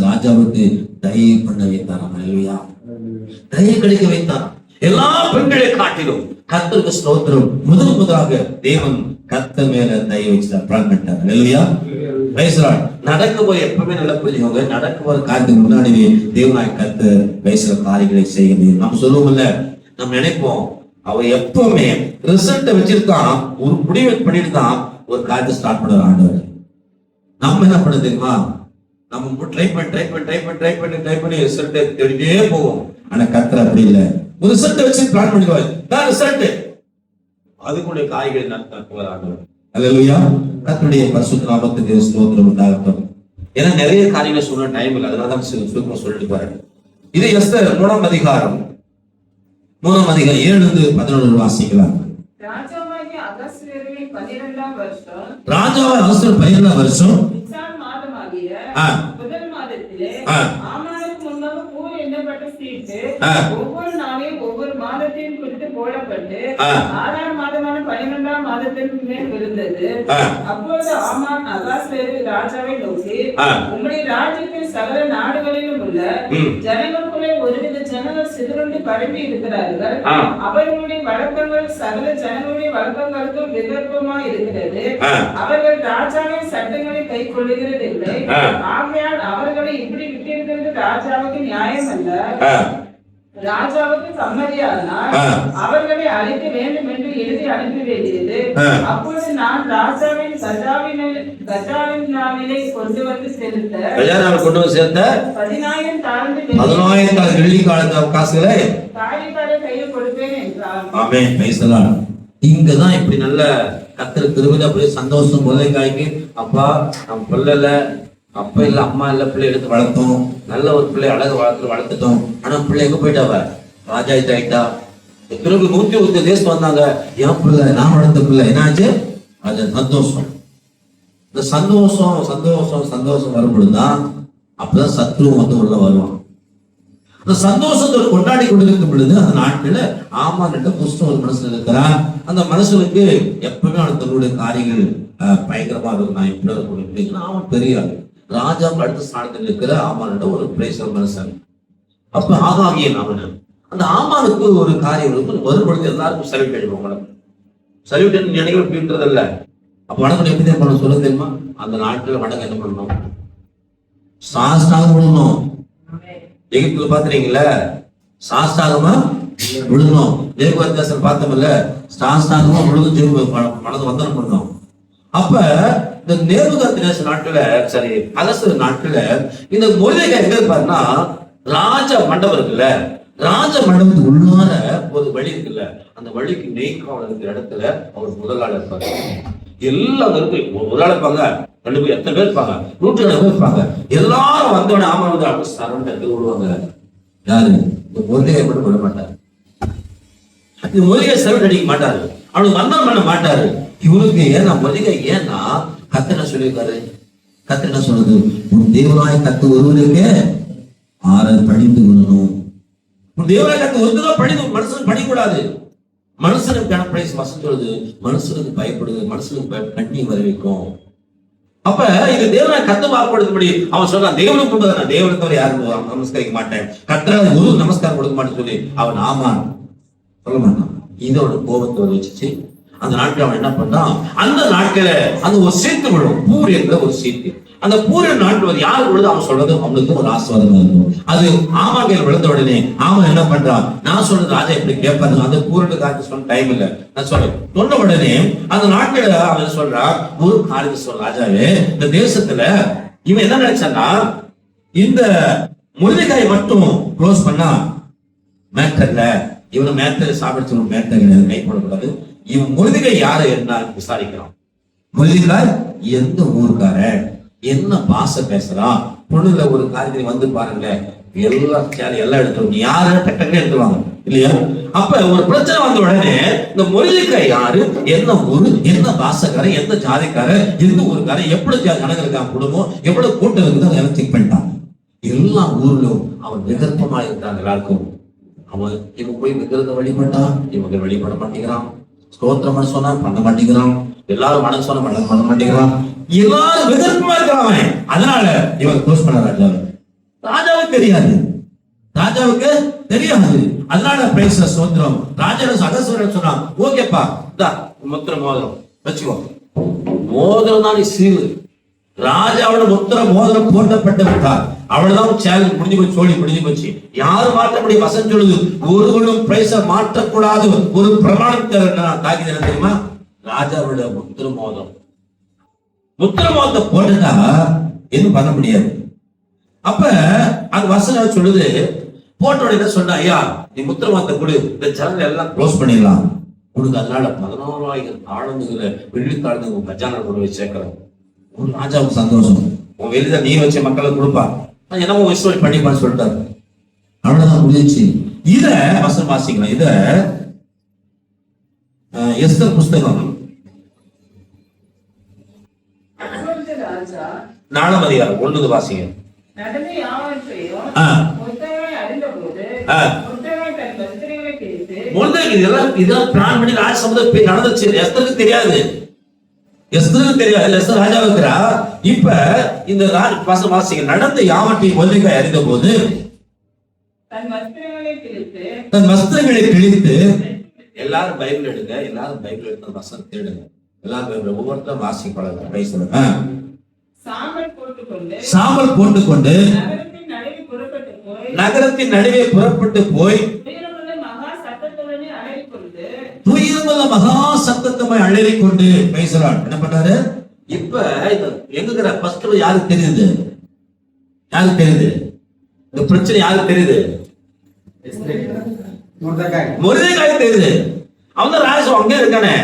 ராஜாவுக்கு தயை பண்ண வைத்தாராம். இல்லையா? தயை கிடைக்க வைத்தாராம். எல்லா பெண்களை காட்டிலும் கர்த்தருக்கு ஸ்தோத்திரம். முதலாக தேவன் கர்த்தர் மேல தயை வச்சுட்டார், பிளான் பண்ணிட்டார். இல்லையா? நடக்க போய் எப்பவுமே நல்லா புரிஞ்சுக்கோங்க, நடக்க போற காரியத்துக்கு முன்னாடி தேவனாய் கர்த்தர் பேசுற காரியங்களை செய்ய முடியும். நம்ம சொல்லுவோம்ல, நம்ம நினைப்போம் அவ எப்பவுமே ரிசல்ட்டை வச்சிருக்கான், ஒரு முடிவு பண்ணிட்டு தான் ஒரு காரியத்தை ஸ்டார்ட் பண்ணுற ஆண்டவர். நம்ம என்ன பண்ண தெரியுமா, நம்ம ட்ரை பண்ணி ரிசல்ட்டை தேடிட்டே போவோம். ஆனா கர்த்தர் அப்படி இல்லை, ஒரு ரிசல்ட்டை வச்சு பிளான் பண்ணிடுவாரு, தான் ரிசல்ட் அதுக்குடைய காய்களை நடத்துவார் ஆண்டவர். அல்லேலூயா. கர்த்தருடைய பரிசுத்த நாமத்துக்கு ஸ்தோத்திரம் உண்டாகட்டும். ஏன்னா நிறைய காரியங்களை சொல்ல டைம் இல்லை, அதனாலதான் சுருக்கமா சொல்லிட்டு போறேன். இது எஸ்தர் 3ஆம் அதிகாரம் 7-11 வாசிக்கலாம். ராஜாவாகிய அகஸ்வேருவின் 12ஆம் வருஷம், ராஜாவாகிய அகஸ்வேரு 12ஆம் வருஷம் நிசான் மாதமாகிய முதல் மாதத்திலே ஆமானுக்கு முன்பாக பூ எண்ணப்பட்ட சீட்டு ஒவ்வொரு நாளையும் ஒவ்வொரு மாதத்தையும் குறித்து போடப்பட்டு 6ஆம் மாதமான 12ஆம் மாதத்திற்கு மேல் விழுந்தது. அப்பொழுது ஆமான் அகாஸ்வேரு ராஜாவை நோக்கி, உம்முடைய ராஜ்யத்தில் சகல நாடுகளிலும் உள்ள ஜனங்களுக்குள்ளே ஒருவித ஜனங்கள் சிதறுண்டு பரப்பி இருக்கிறார்கள். அவர்களுடைய வழக்கங்கள் சகல ஜனங்களுடைய வழக்கங்களுக்கும் விதர்ப்பமாய் இருக்கிறது. அவர்கள் ராஜாவின் சட்டங்களை கை கொள்ளுகிறதில்லை. ஆகையால் அவர்களை இப்படி விட்டிருக்கிறது ராஜாவுக்கு நியாயம் அல்ல. ராஜாவுக்கு சம்மதியானால் அவர்களை அழைக்க வேண்டும் என்று எழுதி அனுப்பி வேண்டியது. அப்பொழுது நான் ராஜாவின் கஜாவினை கொண்டு வந்து சேர்த்த 10,000 தாழ்ந்து வெள்ளி காசுகளை தாலிக்கார கையில் கொடுப்பேன் என்றார். ஆமென். Praise the Lord. இங்கதான் இப்படி நல்ல கர்த்தர் கிருபையில அப்படியே சந்தோஷம் முதலை காய்க்கு, அப்பா நம்ம பிள்ளைல அப்பா இல்ல அம்மா இல்ல பிள்ளை எடுத்து வளர்த்தோம், நல்ல ஒரு பிள்ளை அழகு வளர்த்துட்டோம். ஆனா பிள்ளை எங்க போயிட்டாவ, ராஜா ஆயிட்டா. பிறகு 120 தேசம் வந்தாங்க, என் பிள்ளை நான் வளர்த்த பிள்ளை என்னாச்சு, அது சந்தோஷம். இந்த சந்தோஷம் வரும்பொழுதுதான் அப்பதான் சத்ருவும் உள்ள வருவான். அந்த சந்தோஷத்தை கொண்டாடி கொண்டிருக்கும் பொழுது அந்த நாட்கள்ல ஆமான்கிட்ட புஷ்டம் ஒரு மனசுல இருக்கிறான். அந்த மனசுக்கு எப்பவுமே அவன் தன்னுடைய காரியங்கள் பயங்கரமா இருக்கும். நான் எப்படி அவன் பெரிய ராஜாவுக்கு அடுத்த ஸ்தானத்தில் இருக்கிற ஆமான்கிட்ட ஒரு பிரேசர் மனுஷன். அப்ப ஆகாகியன் அவன். அந்த ஆமானுக்கு ஒரு காரியம் வரும்பொழுது எல்லாருக்கும் சல்யூட் அடிப்போம். சல்யூட் நினைவுன்றதில்ல. அப்ப வணக்கம் எப்படி தான் பண்ண சொல்ல தெரியுமா, அந்த நாட்கள் வணக்கம் என்ன பண்ணணும், சாஸ்டாக விழுணும். எகிப்துல பாத்துறீங்கல்ல, சாஸ்தாகமா விழுந்தோம். தேவதாசன் பார்த்தோம்ல, சாஸ்தாகமா விழுந்து மனது வந்தனம் பண்ணோம். அப்ப இந்த நேபுகாத்நேச நாட்டுல சரி அகஸ்வேரு நாட்டுல இந்த மொர்தெகாய் எங்க இருப்பாருன்னா, ராஜ மண்டபம் இருக்குல்ல, ராஜ மண்டபத்துக்கு உள்ளார ஒரு வழி இருக்குல்ல, அந்த வழிக்கு நெய்க்காவல் இருக்கிற இடத்துல அவர் முதலாளர் இருப்பாரு. எல்லாம் இருக்கு, ஒரு ஆள் இருப்பாங்க, 2 பேர், எத்தனை பேர் இருப்பாங்க, 120 பேர் இருப்பாங்க. எல்லாரும் வந்தோடனே ஆமா வந்து அடுத்து விடுவாங்க. யாரு? இந்த மொர்தெகாய் மட்டும் விட மாட்டார். இது மொழிகை செலவு அடிக்க மாட்டாரு, அவனுக்கு வந்தம் பண்ண மாட்டாரு. இவனுக்கு ஏன்னா மொழிகை ஏன்னா கர்த்தர் என்ன சொல்லியிருக்காரு? கர்த்தர் என்ன சொல்றது? உன் தேவனாய் கர்த்தர் ஒருவருக்கே பணிந்து கொள்ளணும். உன் தேவனாய் கர்த்தர் ஒருத்தர் பணிந்து, மனுஷனுக்கு பணிக்கூடாது. மனுஷனுக்கு பிரைஸ் வசம் சொல்றது, மனுஷனுக்கு பயப்படுது, மனுஷனுக்கு கண்ணி வர வைக்கும். அப்ப இது தேவனாய் கர்த்தர் வாக்குப்படுத்தபடி அவன் சொல்றான், தேவனுக்கு கொடுத்தா நான் தேவனை தவிர யாரும் நமஸ்கரிக்க மாட்டேன், கர்த்தராக ஒரு நமஸ்காரம் கொடுக்க மாட்டேன்னு சொல்லி அவன் ஆமான் சொல்ல மாட்டான். இதோட கோபத்தை வச்சுச்சு. அந்த நாட்கள் அவன் என்ன பண்ணான், அந்த நாட்கள அந்த ஒரு சீட்டு விழும், பூர் என்ற ஒரு சீட்டு. அந்த பூர நாட்கள் யாரு விழுது அவன் சொல்றது அவனுக்கு ஒரு ஆசீர்வாதமா இருக்கும். அது ஆமாக்கையில் விழுந்த உடனே அவன் என்ன பண்றான், நான் சொல்றது ராஜா எப்படி கேட்பாரு, அந்த பூரட்டு காட்டு சொன்ன டைம் இல்ல, நான் சொல்றேன் சொன்ன உடனே அந்த நாட்கள அவன் சொல்றான், ஒரு காரியத்தை சொல்ற ராஜாவே, இந்த தேசத்துல இவன் என்ன நினைச்சான்னா, இந்த முருங்கைக்காய் மட்டும் க்ளோஸ் பண்ணா மேட்டர்ல, இவனை மேட்டர் சாப்பிடுச்சு மேட்டர் கை போடக்கூடாது. இவன் முருங்கைக்காய் யாரு என்ன விசாரிக்கிறான். முருங்கைக்காய் எந்த ஊருக்கார, என்ன பாச பேசுறான், பொண்ணுல ஒரு காரியத்தை வந்து பாருங்க, எல்லாம் எடுத்துருவோம், யாரு டக்குன்னு எடுத்துருவாங்க இல்லையா. அப்ப ஒரு பிரச்சனை வந்த உடனே இந்த முருங்கைக்காய் யாரு, என்ன ஊரு, என்ன பாசக்காரன், எந்த ஜாதிக்காரன், எந்த ஊருக்காரன், எப்படி ஜனங்க இருக்கான், குடும்பம் எவ்வளவு கூட்டம் இருக்குது எல்லாம் செக் பண்ணிட்டான். எல்லா ஊர்லயும் அவன் விகற்பமா இருந்தான். எல்லாருக்கும் அவன் இவன் போய் விக்கிரத வழிபட்டான், இவங்க வழிபட மாட்டேங்கிறான். ஸ்தோத்திரம் சொன்னா பண்ண மாட்டேங்கிறான். எல்லாரும் மனசு சொன்ன பண்ண மாட்டேங்கிறான். எல்லாரும் விதர்ப்பமா இருக்கிறான். அதனால இவன் க்ளோஸ் பண்ண ராஜாவுக்கு தெரியாது, ராஜாவுக்கு தெரியாது. அதனால பிரைஸ் ஸ்தோத்திரம். ராஜாவோட சகசுரன் சொன்னான், ஓகேப்பா இதா முத்திர மோதிரம் வச்சுக்கோ. மோதிரம் தான் நீ சீரு. ராஜாவோட முத்திர மோதிரம் போட்டப்பட்டு விட்டார். அவ்வளவுதான் சேலஞ்ச் முடிஞ்சு போச்சு, சோழி முடிஞ்சு போச்சு. யாரு மாற்றப்படி வசம் சொல்லுது, ஒருவரும் பிரைஸ மாற்றக்கூடாது. ஒரு பிரமாணத்தை தாக்கி தெரியுமா, ராஜாவோட முத்திர மோதிரம். முத்திர மோதிரத்தை போட்டுட்டா எதுவும் பண்ண முடியாது. அப்ப அது வசனம் சொல்லுது, போட்ட உடனே சொன்னா, ஐயா நீ முத்திர மோதிரத்தை கொடு, இந்த சேனல் எல்லாம் க்ளோஸ் பண்ணிடலாம் உனக்கு. அதனால 11,000 தாழ்ந்துகளை வெள்ளி தாழ்ந்து கஜானா கொண்டு போய் சேர்க்கிறோம். ஒரு ராஜாவுக்கு சந்தோஷம். உன் வெளியில நீ வச்ச மக்களை கொடுப்பா, என்னமோ விசுவல் பண்ணிப்பான்னு சொல்லிட்டாரு. அவ்வளவுதான் முடிஞ்சிச்சு. இத வசனம் வாசிக்கலாம். இத எஸ்தர் புஸ்தகம் 4ஆம் அதிகாரம் 1 வாசிங்க. இதெல்லாம் பிளான் பண்ணி ராஜ சமுதாயம் நடந்துச்சு. எஸ்தருக்கு தெரியாது, எஸ்தருக்கு தெரியாது, எஸ்தர் ராஜாவுக்கு இருக்கிறா. இப்ப இந்த வாசிங்க, நடந்த யாவற்றையும் மொர்தெகாய் அறிந்த போது தன் வஸ்திரங்களை கிழித்து, எல்லாரும் பைபிள் எடுங்க, எல்லாரும் பைபிள் எடுத்து வசனம் தேடுங்க, எல்லாரும் பைபிள் ஒவ்வொருத்தரும் வாசிக்க பேசுங்க. சாம்பல் போட்டுக்கொண்டு நகரத்தின் நடுவே புறப்பட்டு போய் துயரமுள்ள மகா சத்தத்தை அழறிக் கொண்டு பேசுறான். என்ன பண்றாரு? இப்ப எங்க ஃபர்ஸ்ட் யாருக்கு தெரியுது, யாருக்கு தெரியுது இந்த பிரச்சனை, யாருக்கு தெரியுது? மொர்தெகாய் தெரியுது. அவன் ராஜா அங்கே இருக்கானே.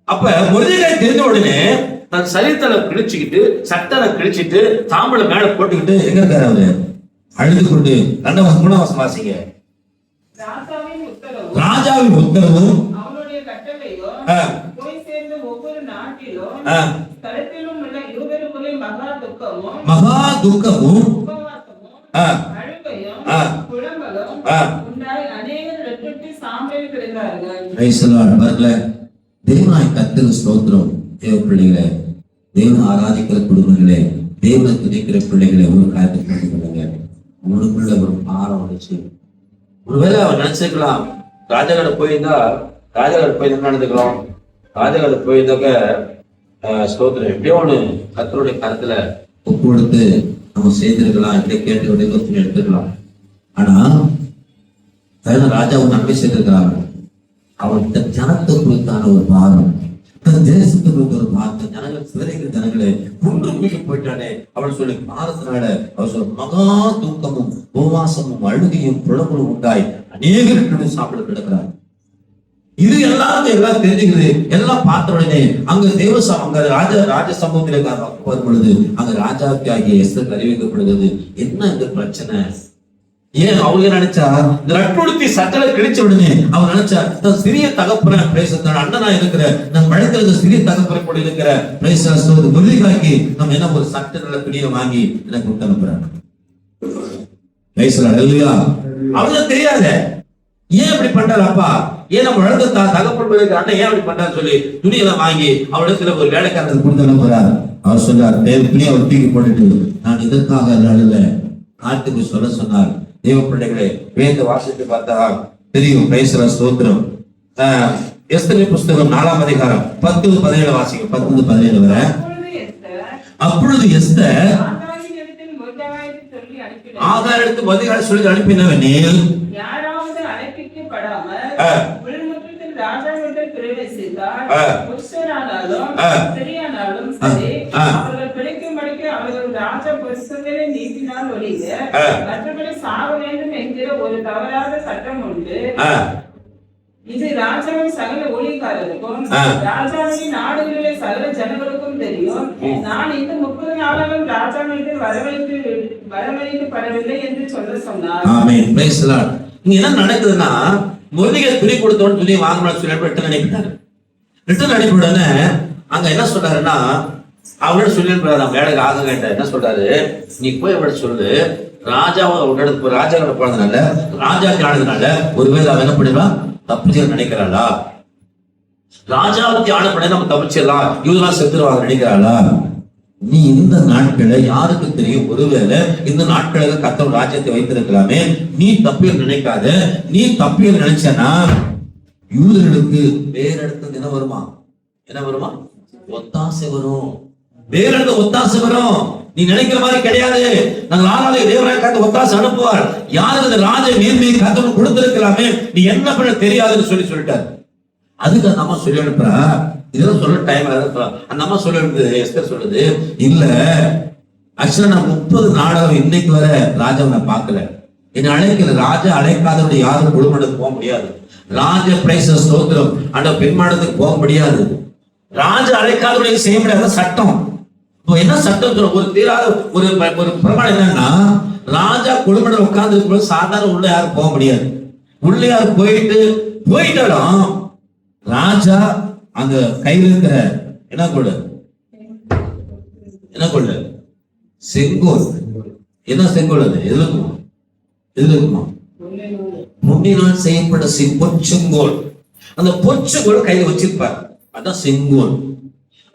அப்ப மொர்தெகாய் தெரிஞ்ச உடனே தன் சரீரத்தை கிழிச்சுக்கிட்டு, சட்டனை கிழிச்சிட்டு, தாம்பள மேல போட்டுக்கிட்டு எங்க இருக்காரு அவரு? அழுது கொண்டு. 3ஆம் வசனம் வாசிங்க. ராஜாவின் உத்தரவும் மகா துக்கமும் தேவனாய் கர்த்தருக்கு ஸ்தோத்திரம். தேவ பிள்ளைகளே, தேவனை ஆராதிக்கிற குடும்பங்களே, தேவனை துதிக்கிற பிள்ளைகளை ஒரு காரியத்தை புரிந்து கொள்ளுங்க. உங்களுக்குள்ள ஒரு பாரம் வந்துச்சு. ஒருவேளை அவன் நினைச்சிருக்கலாம், ராஜாவோட போயிருந்தா நடந்துக்கலாம், ராஜாவோட போயிருந்தாக்க ஸ்தோத்திரம் எப்படியோ ஒண்ணு கர்த்தருடைய கருத்துல ஒப்பு கொடுத்து நம்ம செய்திருக்கலாம், இப்படி கேட்டு எடுத்துக்கலாம். ஆனா ராஜாவும் நன்மை செய்திருக்கிறாங்க. அவன் ஜனத்தை குறித்தான ஒரு பாரம், தன் தேசத்துக்கு ஒரு பார்த்த ஜனங்கள், சிறைகிற ஜனங்களே குன்று குழிக்கு போயிட்டானே அவள் சொல்லி பாரத்தினால அவர் சொல்ல மகா தூக்கமும் உபவாசமும் அழுகையும் புலம்பலும் உண்டாய் அநேகருக்கு சாப்பிட கிடக்கிறார். இது எல்லாம் தெரிஞ்சுக்குது. எல்லாம் பார்த்த உடனே அங்க அங்க ராஜ சமூகத்திலே வரும் பொழுது அங்க ராஜாவுக்கு ஆகிய எஸ்தர் அறிவிக்கப்படுகிறது. என்ன இந்த பிரச்சனை? ஏன் அவங்க நினைச்சா இந்த ரட்டுடுத்தி சட்டலை கிழிச்ச உடனே அவன் நினைச்சா நான் சிறிய தகப்பன பிரேசத்தோட அண்ணனா இருக்கிற நான் வழக்கில் சிறிய தகப்பனை கூட இருக்கிற பிரேசத்தோடு உறுதியாக்கி நம்ம என்ன ஒரு சட்ட நல்ல பிடியை வாங்கி எனக்கு விட்டு அனுப்புறாங்க. அவனுக்கு தெரியாத ஏன் இப்படி பண்றாரு அப்பா, ஏன் நம்ம வழக்கு தகப்பன் அண்ணன் ஏன் அப்படி பண்றாரு சொல்லி துணியெல்லாம் வாங்கி அவரிடத்துல ஒரு வேலைக்காரர் கொடுத்து அனுப்புறாரு. அவர் சொன்னார், துணியை அவர் தூக்கி போட்டுட்டு நான் இதற்காக அழுல நாட்டுக்கு சொல்ல சொன்னார். தேவ பிள்ளைகளே, வேத வாசித்து பார்த்தா தெரியும். பேசுற ஸ்தோத்திரம். எஸ்தர் புஸ்தகம் 4ஆம் அதிகாரம் 10-17 வாசிக்கும். 10-17 வரை. அப்பொழுது எஸ்தர் ஆகார் எடுத்து மொர்தெகாய் சொல்லி அனுப்பினவனேல் யாராவது அழைப்பிக்கப்படாமல் உள்முற்றத்தில் ராஜாவிடம் பிரவேசித்தால் புருஷனானாலும் ஸ்திரீயானாலும் சரி அவர்கள் பிழைக்கும்படிக்கு அவர்கள் ராஜா புருஷங்களை நீக்கினால் ஒழிய மற்றபடி சாக வேண்டும் என்கிற ஒரு தவறாத சட்டம் உண்டு. இது ராஜாவின் சகல ஊழியக்காரருக்கும் ராஜாவின் நாடுகளிலே சகல ஜனங்களுக்கும் தெரியும். நான் இந்த 30 நாளாலும் ராஜாவிற்கு வரவழைக்கப்படவில்லை என்று சொல்ல சொன்னார். ஆமென். Praise the Lord. இங்க என்ன நடக்குதுன்னா, மொர்தெகாய் துணி கொடுத்தோன்னு துணி வாங்கணும்னு சொல்லி ரிட்டர்ன் அனுப்பிட்டாரு. ரிட்டர்ன் அனுப்பிவுடனே அங்க என்ன சொல்றாருன்னா, அவரோட சொல்லியிருப்பாரு வேலைக்கு ஆக கேட்ட என்ன சொல்றாரு, நீ போய் அவட சொல்லு ராஜாவை ராஜாவோட போனதுனால ராஜாக்கு ஆனதுனால ஒருவேளை அவன் என்ன பண்ணிடுவான் தப்பிச்சு நினைக்கிறாளா, ராஜாவுக்கு ஆனப்பட நம்ம தப்பிச்சிடலாம் இவங்கெல்லாம் செத்துருவாங்க நினைக்கிறாளா. நீ இந்த நாட்களை யாருக்கு தெரியும், ஒருவேளை இந்த நாட்களுக்கு கர்த்தர் ராஜ்யத்தை வைத்திருக்கலாமே, நீ தப்பியல் நினைக்காத. நீ தப்பியல் நினைச்சனா யூதர்களுக்கு வேற இடத்துல என்ன வருமா, என்ன வருமா, ஒத்தாசை வரும். வேற இடத்துல ஒத்தாசை வரும். நீ நினைக்கிற மாதிரி கிடையாது. நாங்கள் ஆனாலே தேவராய காத்து ஒத்தாசை அனுப்புவார். யாருக்கு இந்த ராஜ மேன்மையை கர்த்தர் கொடுத்திருக்கலாமே, நீ என்ன பண்ண தெரியாதுன்னு சொல்லிட்டாரு. அதுக்கு அந்த அம்மா சொல்லி அனுப்புறா. இதெல்லாம் சொல்ல டைம் அந்த அம்மா சொல்லி அனுப்புது. எஸ்தர் சொல்லுது, இல்ல ஆக்சுவலா நான் 30 நாளாக இன்னைக்கு வர ராஜாவை நான் பார்க்கல. என்னை அழைக்கல. ராஜா அழைக்காதவங்க யாரும் குழுமண்டத்துக்கு போக முடியாது. ராஜ பிரைஸ் ஸ்தோத்திரம் அந்த பெண்மாடத்துக்கு போக முடியாது. ராஜா அழைக்காதவங்க செய்ய முடியாத சட்டம். இப்போ என்ன சட்டம் சொல்ல ஒரு தீராத ஒரு பிரமாணம் என்னன்னா, ராஜா குழுமண்டம் உட்கார்ந்து இருக்கும்போது சாதாரண உள்ள யாரும் போக முடியாது. உள்ள யாரும் போயிட்டாலும் ராஜா அந்த கையில் இருக்கிற என்ன கொள்ள செங்கோல், என்ன செங்கோல், அது எதுல இருக்குமா, முன்னினால் செய்யப்பட்ட பொற்செங்கோல். அந்த பொற்செங்கோல் கையில வச்சிருப்பார். அதான் செங்கோல்.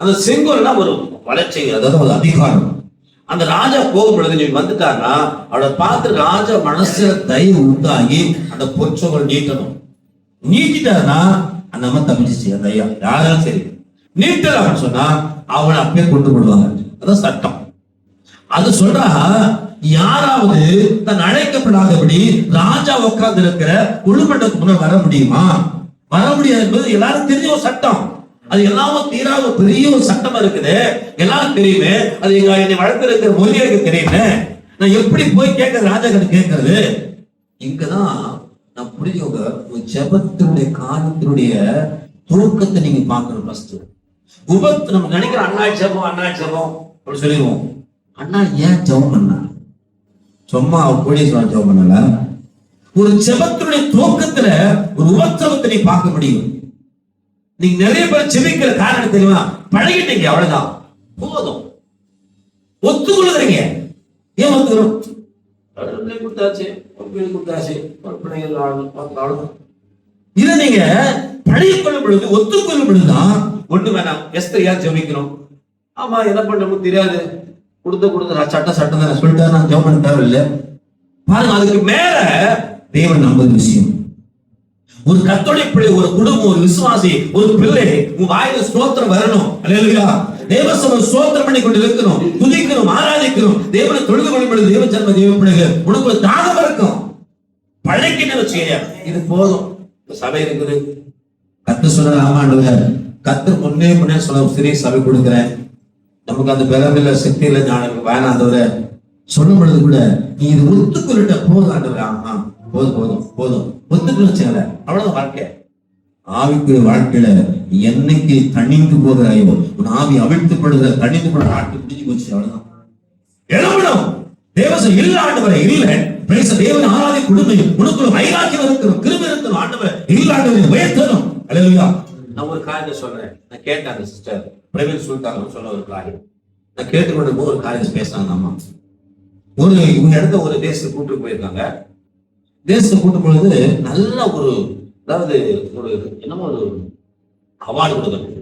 அந்த செங்கோல்னா ஒரு வளர்ச்சி, அதாவது ஒரு அதிகாரம். அந்த ராஜா போகும் பொழுது நீ வந்துட்டாருன்னா அவளை பார்த்து ராஜா மனசுல தயவு உண்டாகி அந்த பொற்செங்கோல் நீட்டணும். நீட்டிட்டாருன்னா அந்த அம்மா தப்பிச்சு. அந்த ஐயா யாரும் சரி நீட்டலாம் சொன்னா அவனை அப்பயே கொண்டு போடுவாங்க. அதான் சட்டம். அது சொல்றா, யாராவது தன் அழைக்கப்படாதபடி ராஜா உட்கார்ந்து இருக்கிற குழுமண்டத்துக்கு முன்னாடி வர முடியுமா? வர முடியாது என்பது எல்லாரும் தெரிஞ்ச ஒரு சட்டம். அது எல்லாமும் தீராத பெரிய ஒரு சட்டம் இருக்குது. எல்லாரும் தெரியுமே. அது என்னை வளர்த்து இருக்கிற மொழிகளுக்கு தெரியுமே. நான் எப்படி போய் கேட்கறது, ராஜா கிட்ட கேட்கறது? இங்கதான் நான் புரியுங்க. ஜெபத்தினுடைய காலத்தினுடைய துவக்கத்தை நீங்க பார்க்கணும். ஃபர்ஸ்ட் நம்ம நினைக்கிற அண்ணா ஜெபம் அப்படி சொல்லிடுவோம். அண்ணா ஏன் ஜெபம் பண்ணா? சும்மா கோடீஸ்வரன் ஜெபம் பண்ணல. ஒரு ஜெபத்தினுடைய துவக்கத்துல ஒரு உபத்திரவத்தை நீ பார்க்க முடியும். நீங்க நிறைய பேர் ஜெபிக்கிற காரணம் தெரியுமா? பழகிட்டீங்க, அவ்வளவுதான், போதும், ஒத்துக்கொள்ளுறீங்க. ஏன் ஒத்துக்கிறோம்? இதை நீங்க பழகிக்கொள்ளும் பொழுது, ஒத்துக்கொள்ளும் பொழுதுதான் ஒண்ணு வேணாம். எஸ்தர் ஏன் ஜெபிக்கிறோம்? ஆமா, என்ன பண்ணணும் தெரியாது, கொடுத்த சட்டம் தான் சொல்லிட்டா நான் ஜெபம் பண்ண தேவையில்லை. பாருங்க, அதுக்கு மேல தேவன் நம்புற விஷயம். ஒரு கர்த்தருடைய பிள்ளை, ஒரு குடும்பம், ஒரு விசுவாசி, ஒரு பிள்ளை உன் வாயில ஸ்தோத்திரம் வரணும். அல்லேலூயா. தேவசபை ஸ்தோத்திரம் பண்ணி கொண்டு இருக்கணும், துதிக்கணும், ஆராதிக்கணும். தேவனை தொழுது கொள்ளும் பொழுது தேவ ஜன்ம தேவ பிள்ளைகள் உனக்கு ஒரு தாகம் இருக்கும். பழக்கின்னு வச்சுக்க, இது போதும். சபை இருக்குது, கர்த்தர் சொல்ற ஆமாண்டவர், கர்த்தர் முன்னே சொல்ல சிறிய சபை கொடுக்கிறேன், நமக்கு அந்த பலமில்ல சக்தி இல்லை, ஞானம் வேணாம் ஆண்டவரை சொல்லும் பொழுது கூட நீ இது ஒத்துக்கொள்ளிட்ட போதும் ஆண்டவரே. ஆமா, போதும் ஒத்துக்கொள்ள, அவ்வளவுதான் வாழ்க்கை. ஆவிக்குரிய வாழ்க்கையில என்னைக்கு தணிந்து போகிறாயோ, உன் ஆவி அவிழ்த்துப்படுகிற தணிந்து போட வாழ்க்கை முடிஞ்சு போச்சு. அவ்வளவுதான். எழுப்பணும். தேவசம் இல்ல ஆண்டவரை, இல்லை தேவன் ஆராதி குடும்பம் உனக்குள்ள வைராக்கியம் இருக்கணும், கிருபை இருக்கணும். ஆண்டவரே இல்லாதவரை உயர்த்தணும். அல்லேலூயா. நான் ஒரு காரியத்தை சொல்றேன். நான் கேட்டேன், அந்த சிஸ்டர் பிரவீன் சொல்லிட்டாங்க சொன்ன ஒரு காரியம். நான் கேட்டுக்கொண்டு ஒரு காரியம் பேசுறாங்க. அம்மா இவங்க இடத்த ஒரு தேசத்துக்கு கூப்பிட்டு போயிருக்காங்க. தேசத்துக்கு கூட்டு பொழுது நல்ல ஒரு, அதாவது ஒரு என்னமோ ஒரு அவார்டு கொடுக்கணும்.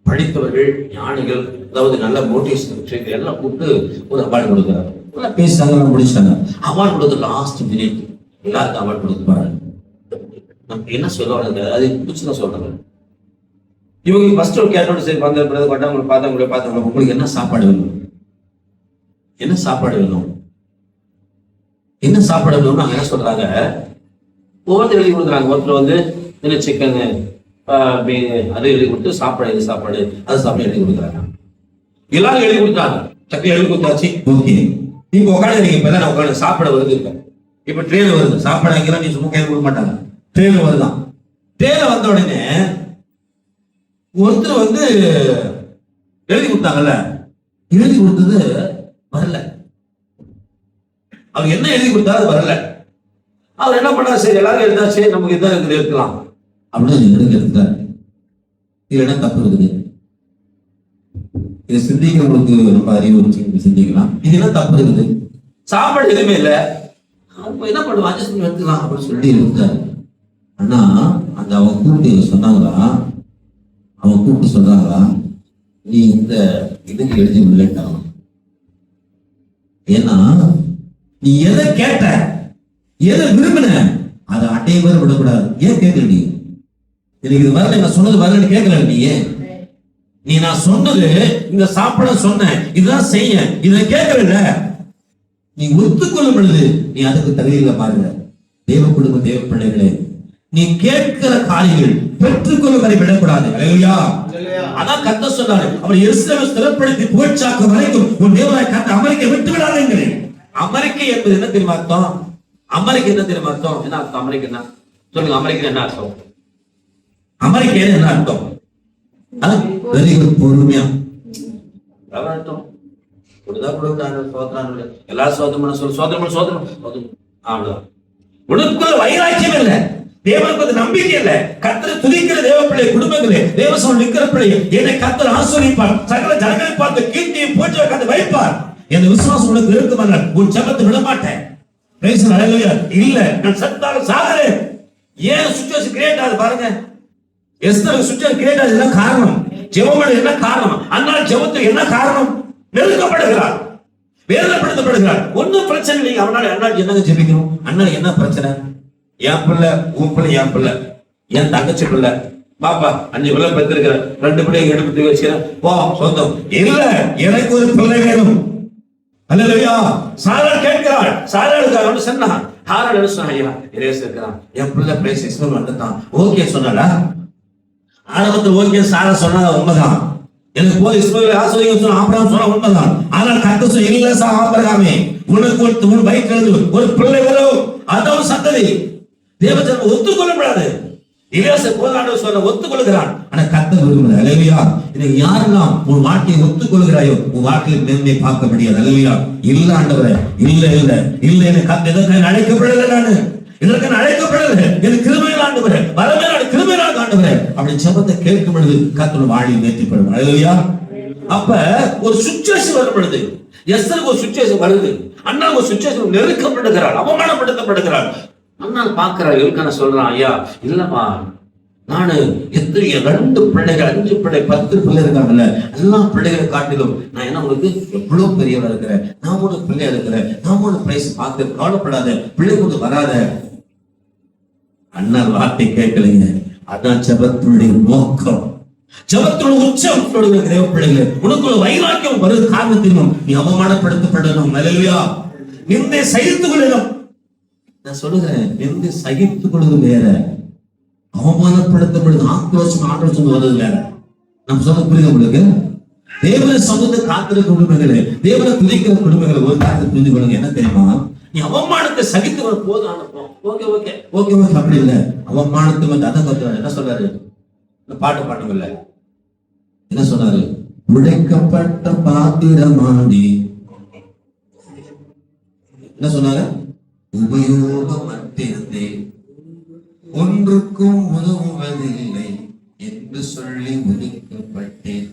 படித்தவர்கள், ஞானிகள், அதாவது நல்ல மோட்டிவேஷன் எல்லாம் கூப்பிட்டு ஒரு அவார்டு கொடுக்குறாரு. எல்லாம் பேசிட்டாங்க, முடிச்சிட்டாங்க. அவார்டு கொடுத்து லாஸ்ட் மினிட் எல்லாருக்கும் அவார்டு கொடுத்து பாருங்க. நம்ம என்ன சொல்லுவாங்க, அது பிடிச்சுதான் சொல்றாங்க. இவங்க ஃபர்ஸ்ட் ஒரு கேட்டோட சரி வந்த பிறகு கொண்டவங்களை பார்த்தவங்களை உங்களுக்கு என்ன சாப்பாடு வேணும், என்ன சாப்பாடு வேணும், என்ன சாப்பாடு வேணும்னு அவங்க என்ன சொல்றாங்க, ஒவ்வொருத்தர் எழுதி கொடுக்குறாங்க. ஒருத்தர் வந்து என்ன சிக்கனு அது எழுதி கொடுத்து சாப்பாடு, இது சாப்பாடு, அது சாப்பாடு எழுதி கொடுக்குறாங்க. எல்லாரும் எழுதி கொடுத்தாங்க. சக்கரை எழுதி கொடுத்தாச்சு. ஓகே, இப்ப உட்காந்து நீங்க இப்ப உட்காந்து சாப்பாடு வருது. இப்ப ட்ரெயின் வருது, சாப்பாடு அங்கெல்லாம் நீ சும்மா கையில் கொடுக்க மாட்டாங்க. ட்ரெயின் வருதான். ட்ரெயின் வந்த உடனே ஒருத்தர் வந்து எழுதி கொடுத்தாங்கல்ல, எழுதி கொடுத்தது வரல. அவர் என்ன எழுதி கொடுத்தாரு வரல. அவர் என்ன பண்ணா, சரி எல்லாரும் எழுதா, சரி நமக்கு இதான் இருக்குது எடுக்கலாம் அப்படின்னு எடுத்தாரு. இல்லைன்னா தப்பு இருக்குது. இதை சிந்திக்கிறவங்களுக்கு ரொம்ப அறிவு சிந்திக்கலாம். இதெல்லாம் தப்பு இருக்குது, சாப்பாடு எதுவுமே இல்லை, என்ன பண்ணுவோம் அட்ஜஸ்ட் பண்ணி எடுத்துக்கலாம் அப்படின்னு சொல்லி இருந்தாரு. ஆனா அந்த அவங்க கூப்பிட்டு சொன்னாங்களா, அவங்க கூப்பிட்டு சொன்னாங்களா, நீ இந்த இதுக்கு எழுதி உள்ளேட்டான். ஏன்னா நீ எதை கேட்ட, எதை விரும்பின, அதை அட்டையை பேர் விடக்கூடாது. ஏன் கேட்கல நீ? எனக்கு இது வரல, நான் சொன்னது வரலன்னு கேட்கல நீ நான் சொன்னது இந்த சாப்பிட சொன்னேன், இதுதான் செய்ய, இதை கேட்கல. நீ ஒத்துக்கொள்ளும் பொழுது நீ அதுக்கு தகுதியில பாருங்க. தேவ குடும்ப தேவ பிள்ளைகளே, நீ கேட்கிற காரியங்கள் பெற்றுக்கொள்ளும் வரை விடக்கூடாது. அல்லேலூயா. அதான் கர்த்தர் சொன்னாரு, அவர் எருசலேமை ஸ்திரப்படுத்தி புகழ்ச்சாக்க வரைக்கும் உன் தேவனாய் கர்த்தர் அமெரிக்கை விட்டு விடாதீங்களே. அமெரிக்கை என்பது என்ன தெரியுமா அர்த்தம்? அமெரிக்கா என்ன தெரியுமா அர்த்தம்? என்ன அர்த்தம் அமெரிக்கா? என்ன சொல்லுங்க, அமெரிக்கா என்ன அர்த்தம்? அமெரிக்கா என்ன அர்த்தம்? வெரி குட், பொறுமையா அர்த்தம். எல்லாரும் சோதனை சொல்லு, சோதனை அவ்வளவுதான். உனக்குள்ள வைராக்கியம் இல்லை, தேவனுக்கு நம்பிக்கை இல்லை. கர்த்தரை துதிக்கிற தேவ பிள்ளை குடும்பங்களே, தேவசம் நிற்கிற பிள்ளை, என்னை கர்த்தர் ஆசீர்வதிப்பார், சகல ஜனங்களை பார்த்து கீர்த்தியும் பூஜை கண்டு வைப்பார். என் விசுவாசம் உனக்கு இருக்குமல்ல, உன் ஜெபத்தை விட மாட்டேன். இல்ல நான் சத்தாலும் சாகிறேன். ஏன் சுச்சுவேஷன் கிரியேட் ஆகுது பாருங்க. எஸ்தர் சுச்சுவேஷன் கிரியேட் ஆகுது, என்ன காரணம்? ஜெபம் என்ன காரணம்? அன்னால் ஜெபத்துக்கு என்ன காரணம்? நெருக்கப்படுகிறார், வேதனைப்படுத்தப்படுகிறார். ஒன்னும் பிரச்சனை இல்லைங்க. அவனால அண்ணாடி என்னங்க ஜெபிக்கணும்? அண்ணன் என்ன பிரச்சனை? என் பிள்ளை, உன் பிள்ளை, என் பிள்ளை, என் தங்கச்சி பிள்ளை, பாப்பா 5 பிள்ளை பெற்றிருக்கிற, 2 பிள்ளை எடுத்து வச்சுக்கிறேன், போ சொந்தம் இல்ல, எனக்கு ஒரு பிள்ளை வேணும். அல்லேலூயா. சாராள் கேட்கிறாள். சாராளுக்கு சொன்னான், ஹாராள் என்ன சொன்னா, ஐயா இரேஸ் இருக்கிறான், என் பிள்ளை பிரைஸ் இஸ்மாயில் வந்துட்டான். ஓகே சொன்னாடா. ஆரம்பத்தில் ஓகே சாரா சொன்னாங்க, உண்மைதான். எனக்கு போய் இஸ்மாயில் ஆசிரியர் சொன்ன, ஆபிரகாம் சொன்னா உண்மைதான். ஆனால் கர்த்தர் சொன்ன, இல்ல ஆபிரகாமே, உனக்கு உன் வயிற்றிலிருந்து ஒரு பிள்ளை வரும், அதான் சந்ததி. தேவஜனம் ஒத்துக்கொள்ள முடியாது. இலேச போதாண்டு சொல்ல ஒத்துக்கொள்கிறான். ஆனா கர்த்தர் விரும்புகிறார். அல்லேலூயா. இன்னைக்கு யாரெல்லாம் உன் வாழ்க்கையை ஒத்துக்கொள்கிறாயோ உன் வாழ்க்கையில் மேன்மை பார்க்க முடியாது. அல்லேலூயா. இல்ல ஆண்டவரே, இல்ல இல்ல இல்ல, எனக்கு கர்த்தர் எதற்கு அழைக்கப்படல, நானு இதற்கு அழைக்கப்படல, எனக்கு கிருபையில் ஆண்டவரே, வரமே கிருபையில் ஆண்டவரே அப்படி ஜெபத்தை கேட்கும் பொழுது கர்த்தர் வாழ்வில் நேர்த்திப்படும். அல்லேலூயா. அப்ப ஒரு சுச்சுவேஷன் வரும் பொழுது, எஸ்தருக்கு ஒரு சுச்சுவேஷன் வருது, அண்ணா ஒரு சுச்சுவேஷன் நெருக்கப்படுகிறாள், அவமானப்படுத்தப்படுகிறாள். அண்ணா பாக்குறாரு, இருக்கான சொல்றான், ஐயா இல்லம்மா, நானு எத்தனை 2 பிள்ளைகள், 5 பிள்ளை, 10 பிள்ளை இருக்காங்கல்ல, எல்லா பிள்ளைகளை காட்டிலும் நான் என்ன உனக்கு எவ்வளவு பெரியவா இருக்கிறேன், நான் உனக்கு பிள்ளையா இருக்கிறேன், நான் உனக்கு பிரைஸ் பார்த்து கவலைப்படாத, பிள்ளை கொண்டு வராத. அண்ணா வார்த்தை கேட்கலைங்க. அதான் ஜெபத்தினுடைய நோக்கம், ஜெபத்தினுடைய உச்சம். தேவ பிள்ளைகளே, உனக்குள்ள வைராக்கியம் வருது காரணத்திலும் நீ அவமானப்படுத்தப்படணும். அல்லேலூயா. நிந்தை சகித்துக் கொள்ளணும். நான் சொல்லுகிறேன், நிந்தை சகித்துக் கொள்வது வேற, அவமானப்படுத்தப்படுது ஆக்ரோஷம் வருவது வேற. நம்ம சொல்ல புரியுது உங்களுக்கு? தேவனை சமூகத்தை காத்திருக்க குடும்பங்களே, தேவனை துதிக்கிற குடும்பங்களை ஒரு காலத்தை புரிந்து கொள்ளுங்க. என்ன தெரியுமா? நீ அவமானத்தை சகித்து வர போது அனுப்போம். ஓகே ஓகே ஓகே ஓகே அப்படி இல்லை. அவமானத்தை வந்து அதான் கத்துறாரு. என்ன சொல்றாரு? பாட்டு பாட்டுங்கள்ல என்ன சொன்னாரு? உடைக்கப்பட்ட பாத்திரமாடி, என்ன சொன்னாரு? உபயோகமற்றிருந்தேன், ஒன்றுக்கும் உதவுவதில்லை என்று சொல்லி ஒதுக்கப்பட்டேன்.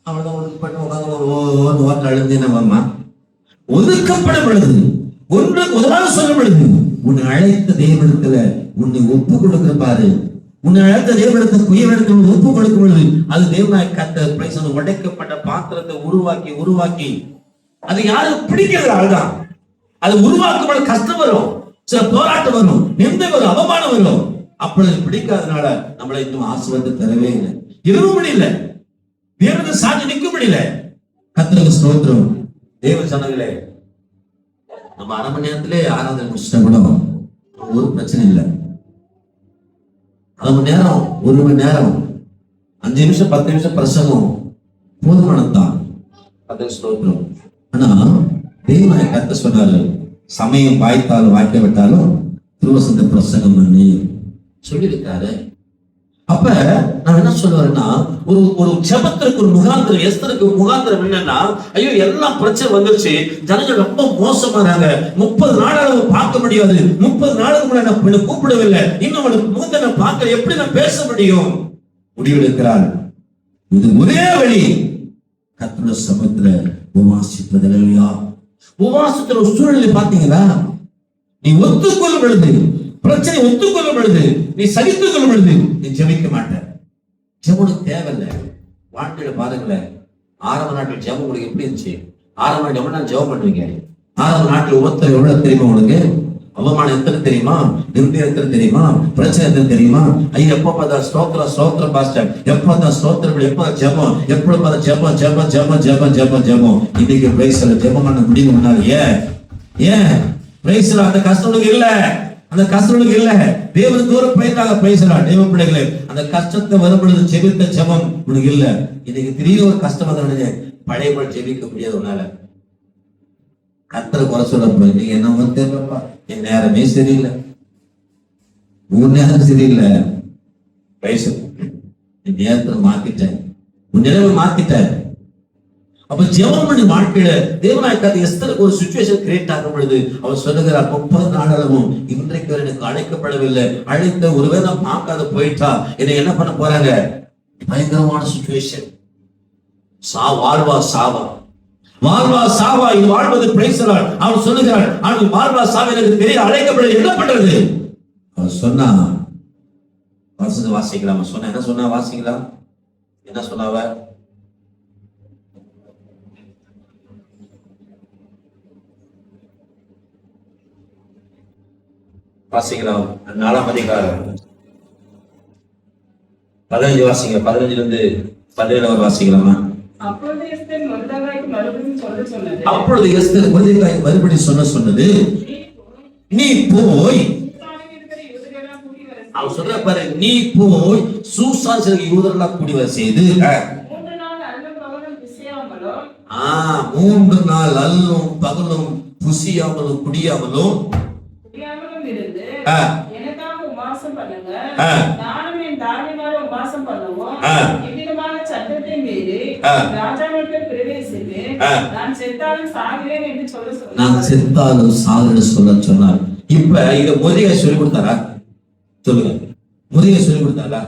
அவ்வளவுதான், ஒதுக்கப்பட்ட அழுந்தினவம்மா. ஒதுக்கப்படும் பொழுது, ஒன்று உதவாக சொல்லும் பொழுது, உன்னை அழைத்த தேவனிடத்துல உன்னை ஒப்பு கொடுக்கிற பாரு. உன்னை அழைத்த தேவனிடத்தை குயவெடுத்து ஒப்பு கொடுக்கும் பொழுது, அது தேவனாய் கத்த உடைக்கப்பட்ட பாத்திரத்தை உருவாக்கி அது யாரும் பிடிக்கிறது ஆள்தான். அது உருவாக்கும் கஷ்டம் வரும், சில போராட்டம் வரும், நிந்தை வரும், அவமானம் வரும். அப்பொழுது பிடிக்காதனால நம்மளை இன்னும் ஆசீர்வாதத்தை தரவே இல்லை, இருக்கவும் முடியல, தேவனுக்கு சாட்சி நிற்க முடியல. கர்த்தருக்கு ஸ்தோத்திரம். தேவ ஜனங்களே, நம்ம 1/2 மணி நேரத்திலே ஆராதனை முடிச்சுட்டா கூட ஒரு பிரச்சனை இல்லை. 1/2 மணி நேரம், 1 மணி நேரம், 5 நிமிஷம் 10 நிமிஷம் பிரசங்கம் போதுமானதான். கர்த்தருக்கு ஸ்தோத்திரம். ஆனா தேவனாய் கர்த்தர் சொன்னாரு, சமயம் வாய்த்தாலும் வாய்க்க விட்டாலும் திருவசந்த பிரசங்கம் பண்ணி சொல்லியிருக்காரு. அப்ப நான் என்ன சொல்லுவேன்னா, ஒரு ஜெபத்திற்கு ஒரு முகாந்திரம், எஸ்தருக்கு முகாந்திரம் என்னன்னா, ஐயோ எல்லாம் பிரச்சனை வந்துருச்சு, ஜனங்கள் ரொம்ப மோசமானாங்க, 30 நாள் அளவு பார்க்க முடியாது, 30 நாளுக்கு முன்னாடி கூப்பிடவில்லை, இன்னும் அவளுக்கு மூத்த பார்க்க எப்படி நான் பேச முடியும்? முடிவெடுக்கிறாள். இது ஒரே வழி, கர்த்தருடைய சமூகத்துல உபவாசிப்பது. இல்லையா? உபவாசத்துல ஒரு சூழ்நிலை பாத்தீங்களா, நீ ஒத்துக்கொள்ளும் பொழுது, பிரச்சனை ஒத்துக்கொள்ளும் பொழுது, நீ சகித்துக் கொள்ளும் பொழுது நீ ஜெபிக்க மாட்ட. ஜெபனுக்கு தேவையில்லை. வாழ்க்கையில பாருங்களேன், ஆரம்ப நாட்டில் ஜெபம் உங்களுக்கு எப்படி இருந்துச்சு? ஆரம்ப நாட்டில் எவ்வளவு நாள் ஜெபம் பண்ணுவீங்க? ஆரம்ப நாட்டில் ஒவ்வொருத்தர் எவ்வளவு தெரியுமா உங்களுக்கு? அவமானம் எத்தனை தெரியுமா? நிருபம் எத்தனை தெரியுமா? பிரச்சனை எத்தனை தெரியுமா? ஐயா எப்ப பார்த்தா ஸ்தோத்திரம் பாஸ்டர், எப்ப பார்த்தா ஸ்தோத்திரம், எப்ப ஜெபம், எப்ப பார்த்தா ஜெபம் ஜெபம் ஜெபம் ஜெபம் ஜெபம் ஜெபம். இன்னைக்கு பிரைஸ்ல ஜெபம் பண்ண முடியும் முன்னால ஏன் பிரைஸ்ல அந்த கஷ்டம் இல்ல, அந்த கஷ்டம் இல்ல. தேவன் தூரம் போயிருக்காங்க பிரைஸ்லாம் தேவ பிள்ளைகளே. அந்த கஷ்டத்தை வரும் பொழுது ஜெபித்த ஜெபம் உனக்கு இல்ல. இன்னைக்கு திடீர்னு ஒரு கஷ்டம் வந்து பழைய போல ஜெபிக்க முடியாது உன்னால. கர்த்தரை குறை சொல்ல போய் நீங்க என்ன தேவைப்பா, என் நேரமே சரியில்லை, உன் நேரம் சரியில்லை, வயசு நேரத்தை மாத்திட்டேன், உன் நிலைமை மாத்திட்டேன். அப்ப ஜெபம் பண்ணி வாழ்க்கையில தேவனாய் கர்த்தர் எஸ்தருக்கு ஒரு சிச்சுவேஷன் கிரியேட் ஆகும் பொழுது அவர் சொல்லுகிறார், 30 நாள் அளவும் இன்றைக்கு வரை எனக்கு அழைக்கப்படவில்லை, அழைத்த ஒருவேளை நான் பார்க்காத போயிட்டா என்னை என்ன பண்ண போறாங்க? பயங்கரமான சிச்சுவேஷன். வாழ்வா சாவா, வாழ்வா சாவா, இது வாழ்வது பிரைஸ்லார்ட். அவர் சொல்லுகிறார், அவனுக்கு வாழ்வா சாவா எனக்கு தெரிய அழைக்கப்பட என்ன பண்றது? அவர் சொன்னா வாசிக்கலாம். சொன்ன என்ன சொன்னா வாசிக்கலாம், என்ன சொன்னாவ? வாசிக்கலாம். 4ஆம் அதிகாரம் 15 வாசிங்க, 15 இருந்து 17 வாசிக்கலாமா? அப்பொழுது எஸ்தர் மொர்தெகாய்க்கு மறுபடியும் சொன்னது, நீ போய், அவர் சொல்ற பாரு, நீ போய் சூசான் யூதரெல்லாம் கூடி வர செய்து 3 நாள் அல்லும் பகலும் புசியாமலும் குடியாமலும் இருந்து எனக்காக உபவாசம் பண்ணுங்க, நானும் என் தாதிமாரும் உபவாசம் பண்ணுவோம். இவ்விதமான சட்டத்தை மீறி ராஜாவிற்கு பிரவேசித்து நான் செத்தாலும் சாகிறேன் என்று சொல்ல நான் செத்தாலும் சாகிறேன்னு சொல்ல சொன்னார். இப்ப இத மோதிகை சொல்லி கொடுத்தாரா? சொல்லுங்க, மோதிகை சொல்லி கொடுத்தாரா?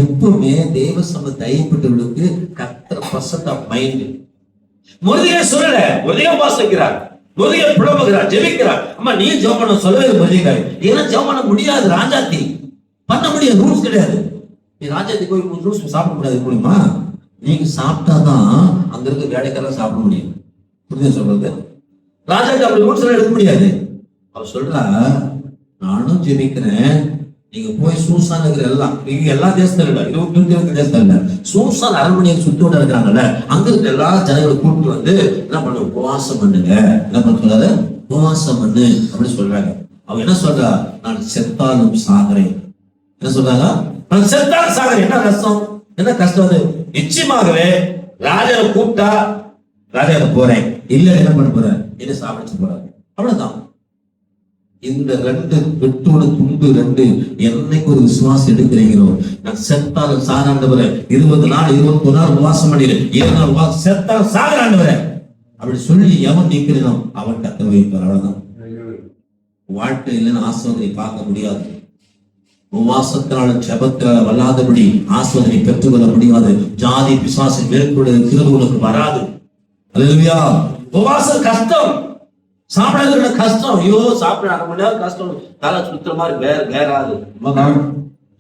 எப்பவுமே தேவ சம தயப்பட்டவர்களுக்கு கர்த்தர் பர்சன்ட் ஆஃப் மைண்ட். மோதிகை சொல்லல, மோதிகை வாசிக்கிறார், மோதிகை புலம்புகிறார், ஜெபிக்கிறார். அம்மா நீ ஜெபம் பண்ண சொல்லவே மோதிகை, ஏன்னா ஜெபம் பண்ண முடியாது, ராஜாத்தி பண்ண முடியாது, ரூல்ஸ் கிடையாது. நீ ராஜாத்தி போய் ரூல்ஸ் சாப்பிட முடியாது முடியுமா? நீங்க சாப்பிட்டாதான் அங்க இருக்க வேலைக்கெல்லாம் சாப்பிட முடியும். புரியுது சொல்றது? ராஜாக்கு அப்படி ரூல்ஸ் எல்லாம் எடுக்க முடியாது. அவர் சொல்றா, நானும் ஜெபிக்கிறேன், நீங்க போய் சூசான் இருக்கிற எல்லாம், நீங்க எல்லா தேசத்துல இல்ல, 22 தேசத்துல இல்ல, சூசான் அரண்மனையை சுத்தோட இருக்கிறாங்கல்ல, அங்க இருக்கிற எல்லா ஜனங்களை கூப்பிட்டு வந்து என்ன பண்ணு, உபவாசம் பண்ணுங்க. என்ன பண்ண சொல்றாரு? உபவாசம் பண்ணு அப்படின்னு சொல்றாங்க. அவங்க என்ன சொல்றா? நான் செத்தாலும் சாகிறேன். என்ன சொல்றாங்க? நான் செத்தாலும் சாகிறேன். என்ன கஷ்டம், என்ன கஷ்டம் அது? நிச்சயமாகவே ராஜாவை கூப்பிட்டா ராஜாவை போறேன், இல்ல என்ன பண்ண போறேன், என்ன சாப்பிட்டு போறாரு, அவ்வளவுதான். இந்த 2 வெட்டோட துண்டு 2 என்னைக்கு ஒரு விசுவாசம் எடுக்கிறீங்களோ, நான் செத்தாலும் சாகாண்டவரை 20 நாள் 21 நாள் உபவாசம் பண்ணிடுறேன், 7 நாள் உபவாசம், செத்தாலும் சாகாண்டவரை அப்படி சொல்லி எவன் நிற்கிறோம் அவன் கத்த வைப்பார். அவ்வளவுதான். வாழ்க்கையில ஆசீர்வாதத்தை பார்க்க முடியாது. உபவாசத்தினால ஜெபத்தினால வல்லாதபடி ஆசீர்வாதத்தை பெற்றுக்கொள்ள முடியாது. ஜாதி பிசாசு மேற்கொள்ள கிருபைகளுக்கு வராது. அல்லேலூயா. உபவாசம் கஷ்டம், சாப்பிடாத கஷ்டம். ஐயோ சாப்பிட 1/2 மணி நேரம் கஷ்டம், தலை சுத்துற மாதிரி வேறாது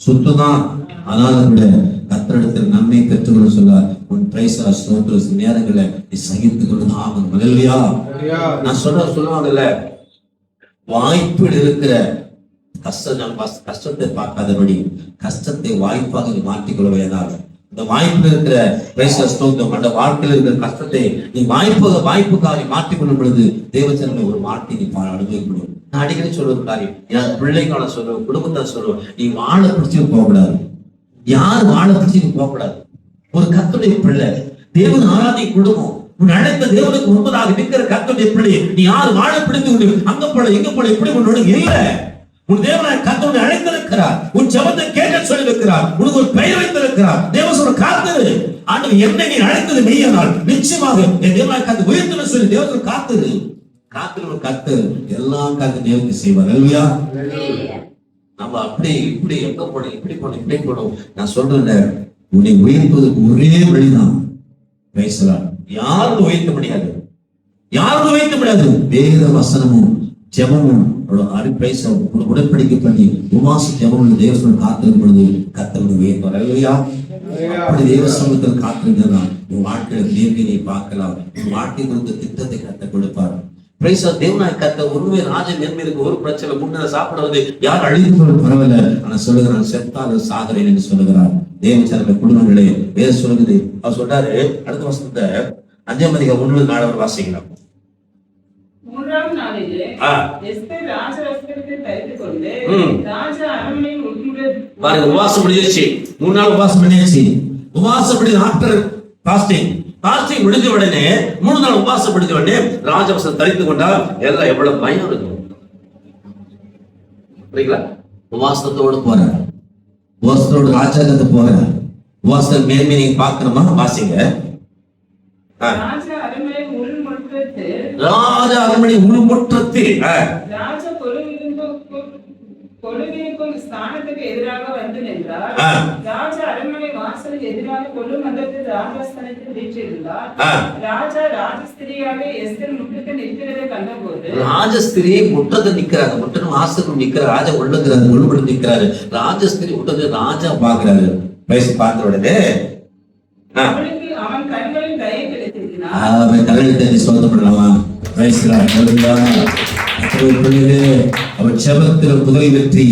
சுத்ததான். ஆனாலும் கூட கர்த்தரிடத்தில் நன்மை பெற்றுக்கொள்ள சொல்ல உன் பிரைஸா ஸ்தோத்திர நேரங்களை நீ சகித்துக் கொண்டு ஆகும். அல்லேலூயா. நான் சொல்லுவாங்கல்ல, வாய்ப்பு இருக்கிற கஷ்டத்தை பார்க்காதபடி கஷ்டத்தை வாய்ப்பாக நீ மாற்றிக்கொள்வேனால், இந்த வாய்ப்புல இருக்கிற பிரைஸா ஸ்தோத்திரம் அந்த வாழ்க்கையில் இருக்கிற கஷ்டத்தை நீ வாய்ப்புக்காக நீ மாற்றிக்கொள்ளும் பொழுது தேவச்சனமை ஒரு மாற்றி நீ அனுபவிக்க முடியும். நான் அடிக்கடி சொல்றது காரியம், என் பிள்ளைக்கான சொல்லுவேன், குடும்பத்தை சொல்லுவேன், நீ வாழ பிடிச்சு போகக்கூடாது. யார் வாழ பிடிச்சு போகக்கூடாது. ஒரு கர்த்தருடைய பிள்ளை, தேவன் ஆராதி குடும்பம், உன் அழைத்த தேவனுக்கு முன்பதாக நிற்கிற கர்த்தருடைய பிள்ளை, நீ யார் வாழ பிடித்து அங்க போல எங்க போல எப்படி உன்னோட இல்ல. உன் தேவனை கர்த்தருடைய அழைத்திருக்கிறார், உன் ஜெபத்தை கேட்க சொல்லி இருக்கிறார், உனக்கு ஒரு பெயர் வைத்திருக்கிறார். தேவன் சொல்ற காத்துரு, ஆண்டவர் என்னை நீ அழைத்தது மெய்யானால் நிச்சயமாக என் தேவனை காத்து உயர்த்தணும் சொல்லி தேவன் காத்துரு. கத்து எல்லாம் காத்து தேவனுக்கு செய்வார். அல்லேலூயா. நம்ம அப்படி இப்படி எங்க போனோம், இப்படி போனோம், இப்படி போனோம். நான் சொல்றேன், உன்னை உயர்த்துவதற்கு ஒரே வழிதான் பேசலாம். யாரும் உயர்த்த முடியாது, யாரும் உயர்த்த முடியாது. வேத வசனமும் ஜெபமும் உடன்படிக்கை பண்ணி உமாச ஜெபம் தேவசனம் காத்திருக்கும் பொழுது கர்த்தர் உயர்த்துவார். அல்லேலூயா. அப்படி தேவசனத்தில் காத்திருந்தா உன் வாழ்க்கையில தேவனை பார்க்கலாம். உன் வாழ்க்கை குறித்த திட்டத்தை கற்றுக் கொடுப்பார். தேவனாய் கர்த்தர் உண்மை ராஜன் என்பதற்கு ஒரு பிரச்சனை முன்ன சாப்பிடுவது யார் அழிந்து பரவாயில்ல. ஆனா சொல்லுகிறான், செத்தாலும் சாகிறேன் என்று சொல்லுகிறார். தேவச்சனங்க குடும்பங்களே வேற சொல்லுது. அவர் சொல்றாரு, அடுத்த வருஷத்தை 5ஆம் அதிகாரம் 1-4 வாசிக்கலாம். 3ஆம் நாளிலே எஸ்தர் ராஜவஸ்திரத்தை தரித்துக் கொண்டு ராஜா அரண்மனையில் உபவாசம் முடிஞ்சிருச்சு. 3 நாள் உபவாசம் பண்ணியாச்சு. உபவாசம் பண்ணி ஆஃப்டர் பாஸ்டிங் முடிஞ்ச உடனே 3 நாள் உபவாசம் முடிஞ்ச உடனே ராஜவஸ்திரம் தரித்து கொண்டால் எல்லாம் எவ்வளவு பயம் இருக்கும். புரியுங்களா? உபவாசத்தோடு போற, உபவாசத்தோடு ராஜாங்கத்தை போற, உபவாசம் மேன்மை நீங்க பார்க்கணுமா? வாசிங்க. ராஜா அரண்மனை உள்முற்றத்தில் ராஜா கொலுவிருக்கும் ஸ்தானத்துக்கு எதிராக வந்து நின்றார். ராஜா அரண்மனை வாசலுக்கு எதிராக கொலு மண்டபத்தில் ராஜஸ்தானத்தில் வீற்றிருந்தார். ராஜா ராஜஸ்திரியாக எஸ்தர் முற்றத்தில் நிற்கிறதை கண்டபோது, ராஜஸ்திரி முற்றத்தில் நிற்கிறாரு, முற்றத்தில் வாசலுக்கு நிற்கிற ராஜா உள்ளுங்கிறாரு, உள்படி நிற்கிறாரு. ராஜஸ்திரி முற்றத்தில் ராஜா பாக்குறாரு. வயசு பார்த்த உடனே அவன் கண்களில் தயை கிடைத்திருக்கிறான். அவர் செபத்தில் புதவி வெற்றி,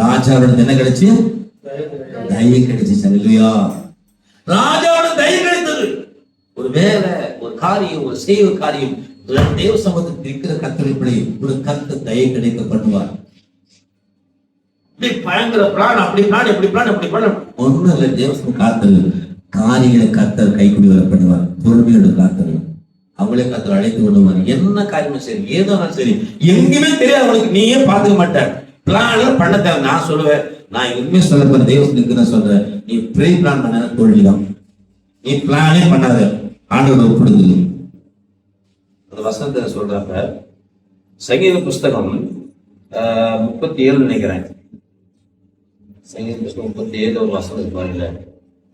ராஜாவோட என்ன கிடைச்சு? தயை கிடைச்சு. அல்லேலூயா. ராஜாவோட தயை கிடைத்தது. ஒரு வேலை, ஒரு காரியம், ஒரு செய்வ காரியம் தேவ சமூகத்தில் இருக்கிற கத்தரிப்படி ஒரு கத்த தயை கிடைக்க பண்ணுவார். பயங்கர பிளான், அப்படி பிளான், எப்படி பிளான், அப்படி பிளான் ஒண்ணும் இல்லை. தேவசம் காத்தல் காரியங்களை கத்தர் கைக்குடி வர பண்ணுவார். பொறுமையோட காத்தல் அவங்களே கத்தர் அழைத்து கொள்ளுவார். என்ன காரியமும் சரி, ஏதோனாலும் சரி, எங்குமே தெரியாது அவனுக்கு, நீயே பார்த்துக்க மாட்டேன். பிளான் பண்ண தேவை. நான் சொல்லுவேன், நான் எதுவுமே சொல்ல போற தேவசனுக்கு நான் சொல்றேன், நீ ப்ரீ பிளான் பண்ண தோல்விதான். நீ பிளானே பண்ணாத, ஆண்டவரை ஒப்பிடுது. அந்த வசனத்தை சொல்றப்ப சங்கீத புஸ்தகம் 37 நினைக்கிறேன். சங்கீத புஸ்தகம் 37 ஒரு வசனம் பாருங்க.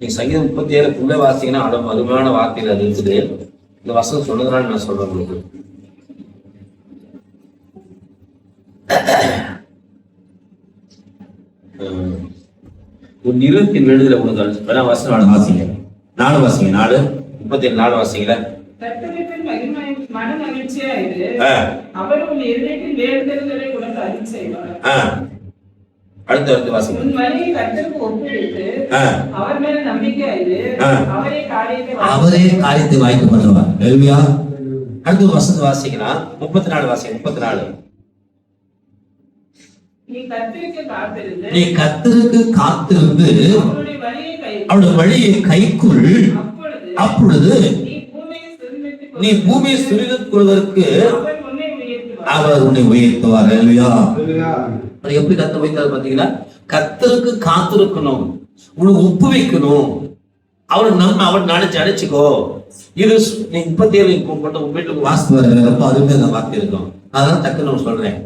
நீங்க சங்கீதம் 37 வாசிங்கன்னா அருமையான வார்த்தைகள் அது இருக்குது. இந்த வசனம் சொன்னதுனால நான் சொல்றேன் உங்களுக்கு. ஒரு 27 உங்களுக்கு வசனம் வாசிங்க. 4 வாசிங்க. 37 வாசிங்கள. மன மகிழ்ச்சியாயிரு, அவர் உன் இருதயத்தின் வேண்டுதல்களை உனக்கு அறிவு செய்வார். அடுத்த வாசிங்க. உன் வழியை கர்த்தருக்கு ஒப்புவித்து அவர் மேல நம்பிக்கையாயிரு, அவரே காரியத்தை வாய்க்க பண்ணுவார். அல்லேலூயா. அடுத்த வசனத்தை வாசிங்கன்னா 34 வாசிங்க. 34. நீ கர்த்தருக்கு காத்திருந்து அவருடைய வழியை கைக்குள், அப்பொழுது நீ பூமியை சுரிந்துக் கொள்வதற்கு அவர் உன்னை உயர்த்துவார். அல்லேலூயா. எப்படி கர்த்தர் உயர்த்தார் பாத்தீங்களா? கர்த்தருக்கு காத்திருக்கணும், உனக்கு ஒப்பு வைக்கணும், அவர் நினைச்சுக்கோ. இது நீ 37 வீட்டுக்கு வாசித்து வர ரொம்ப அருமையா வார்த்தை இருக்கும். அதெல்லாம் டக்குன்னு சொல்றேன்.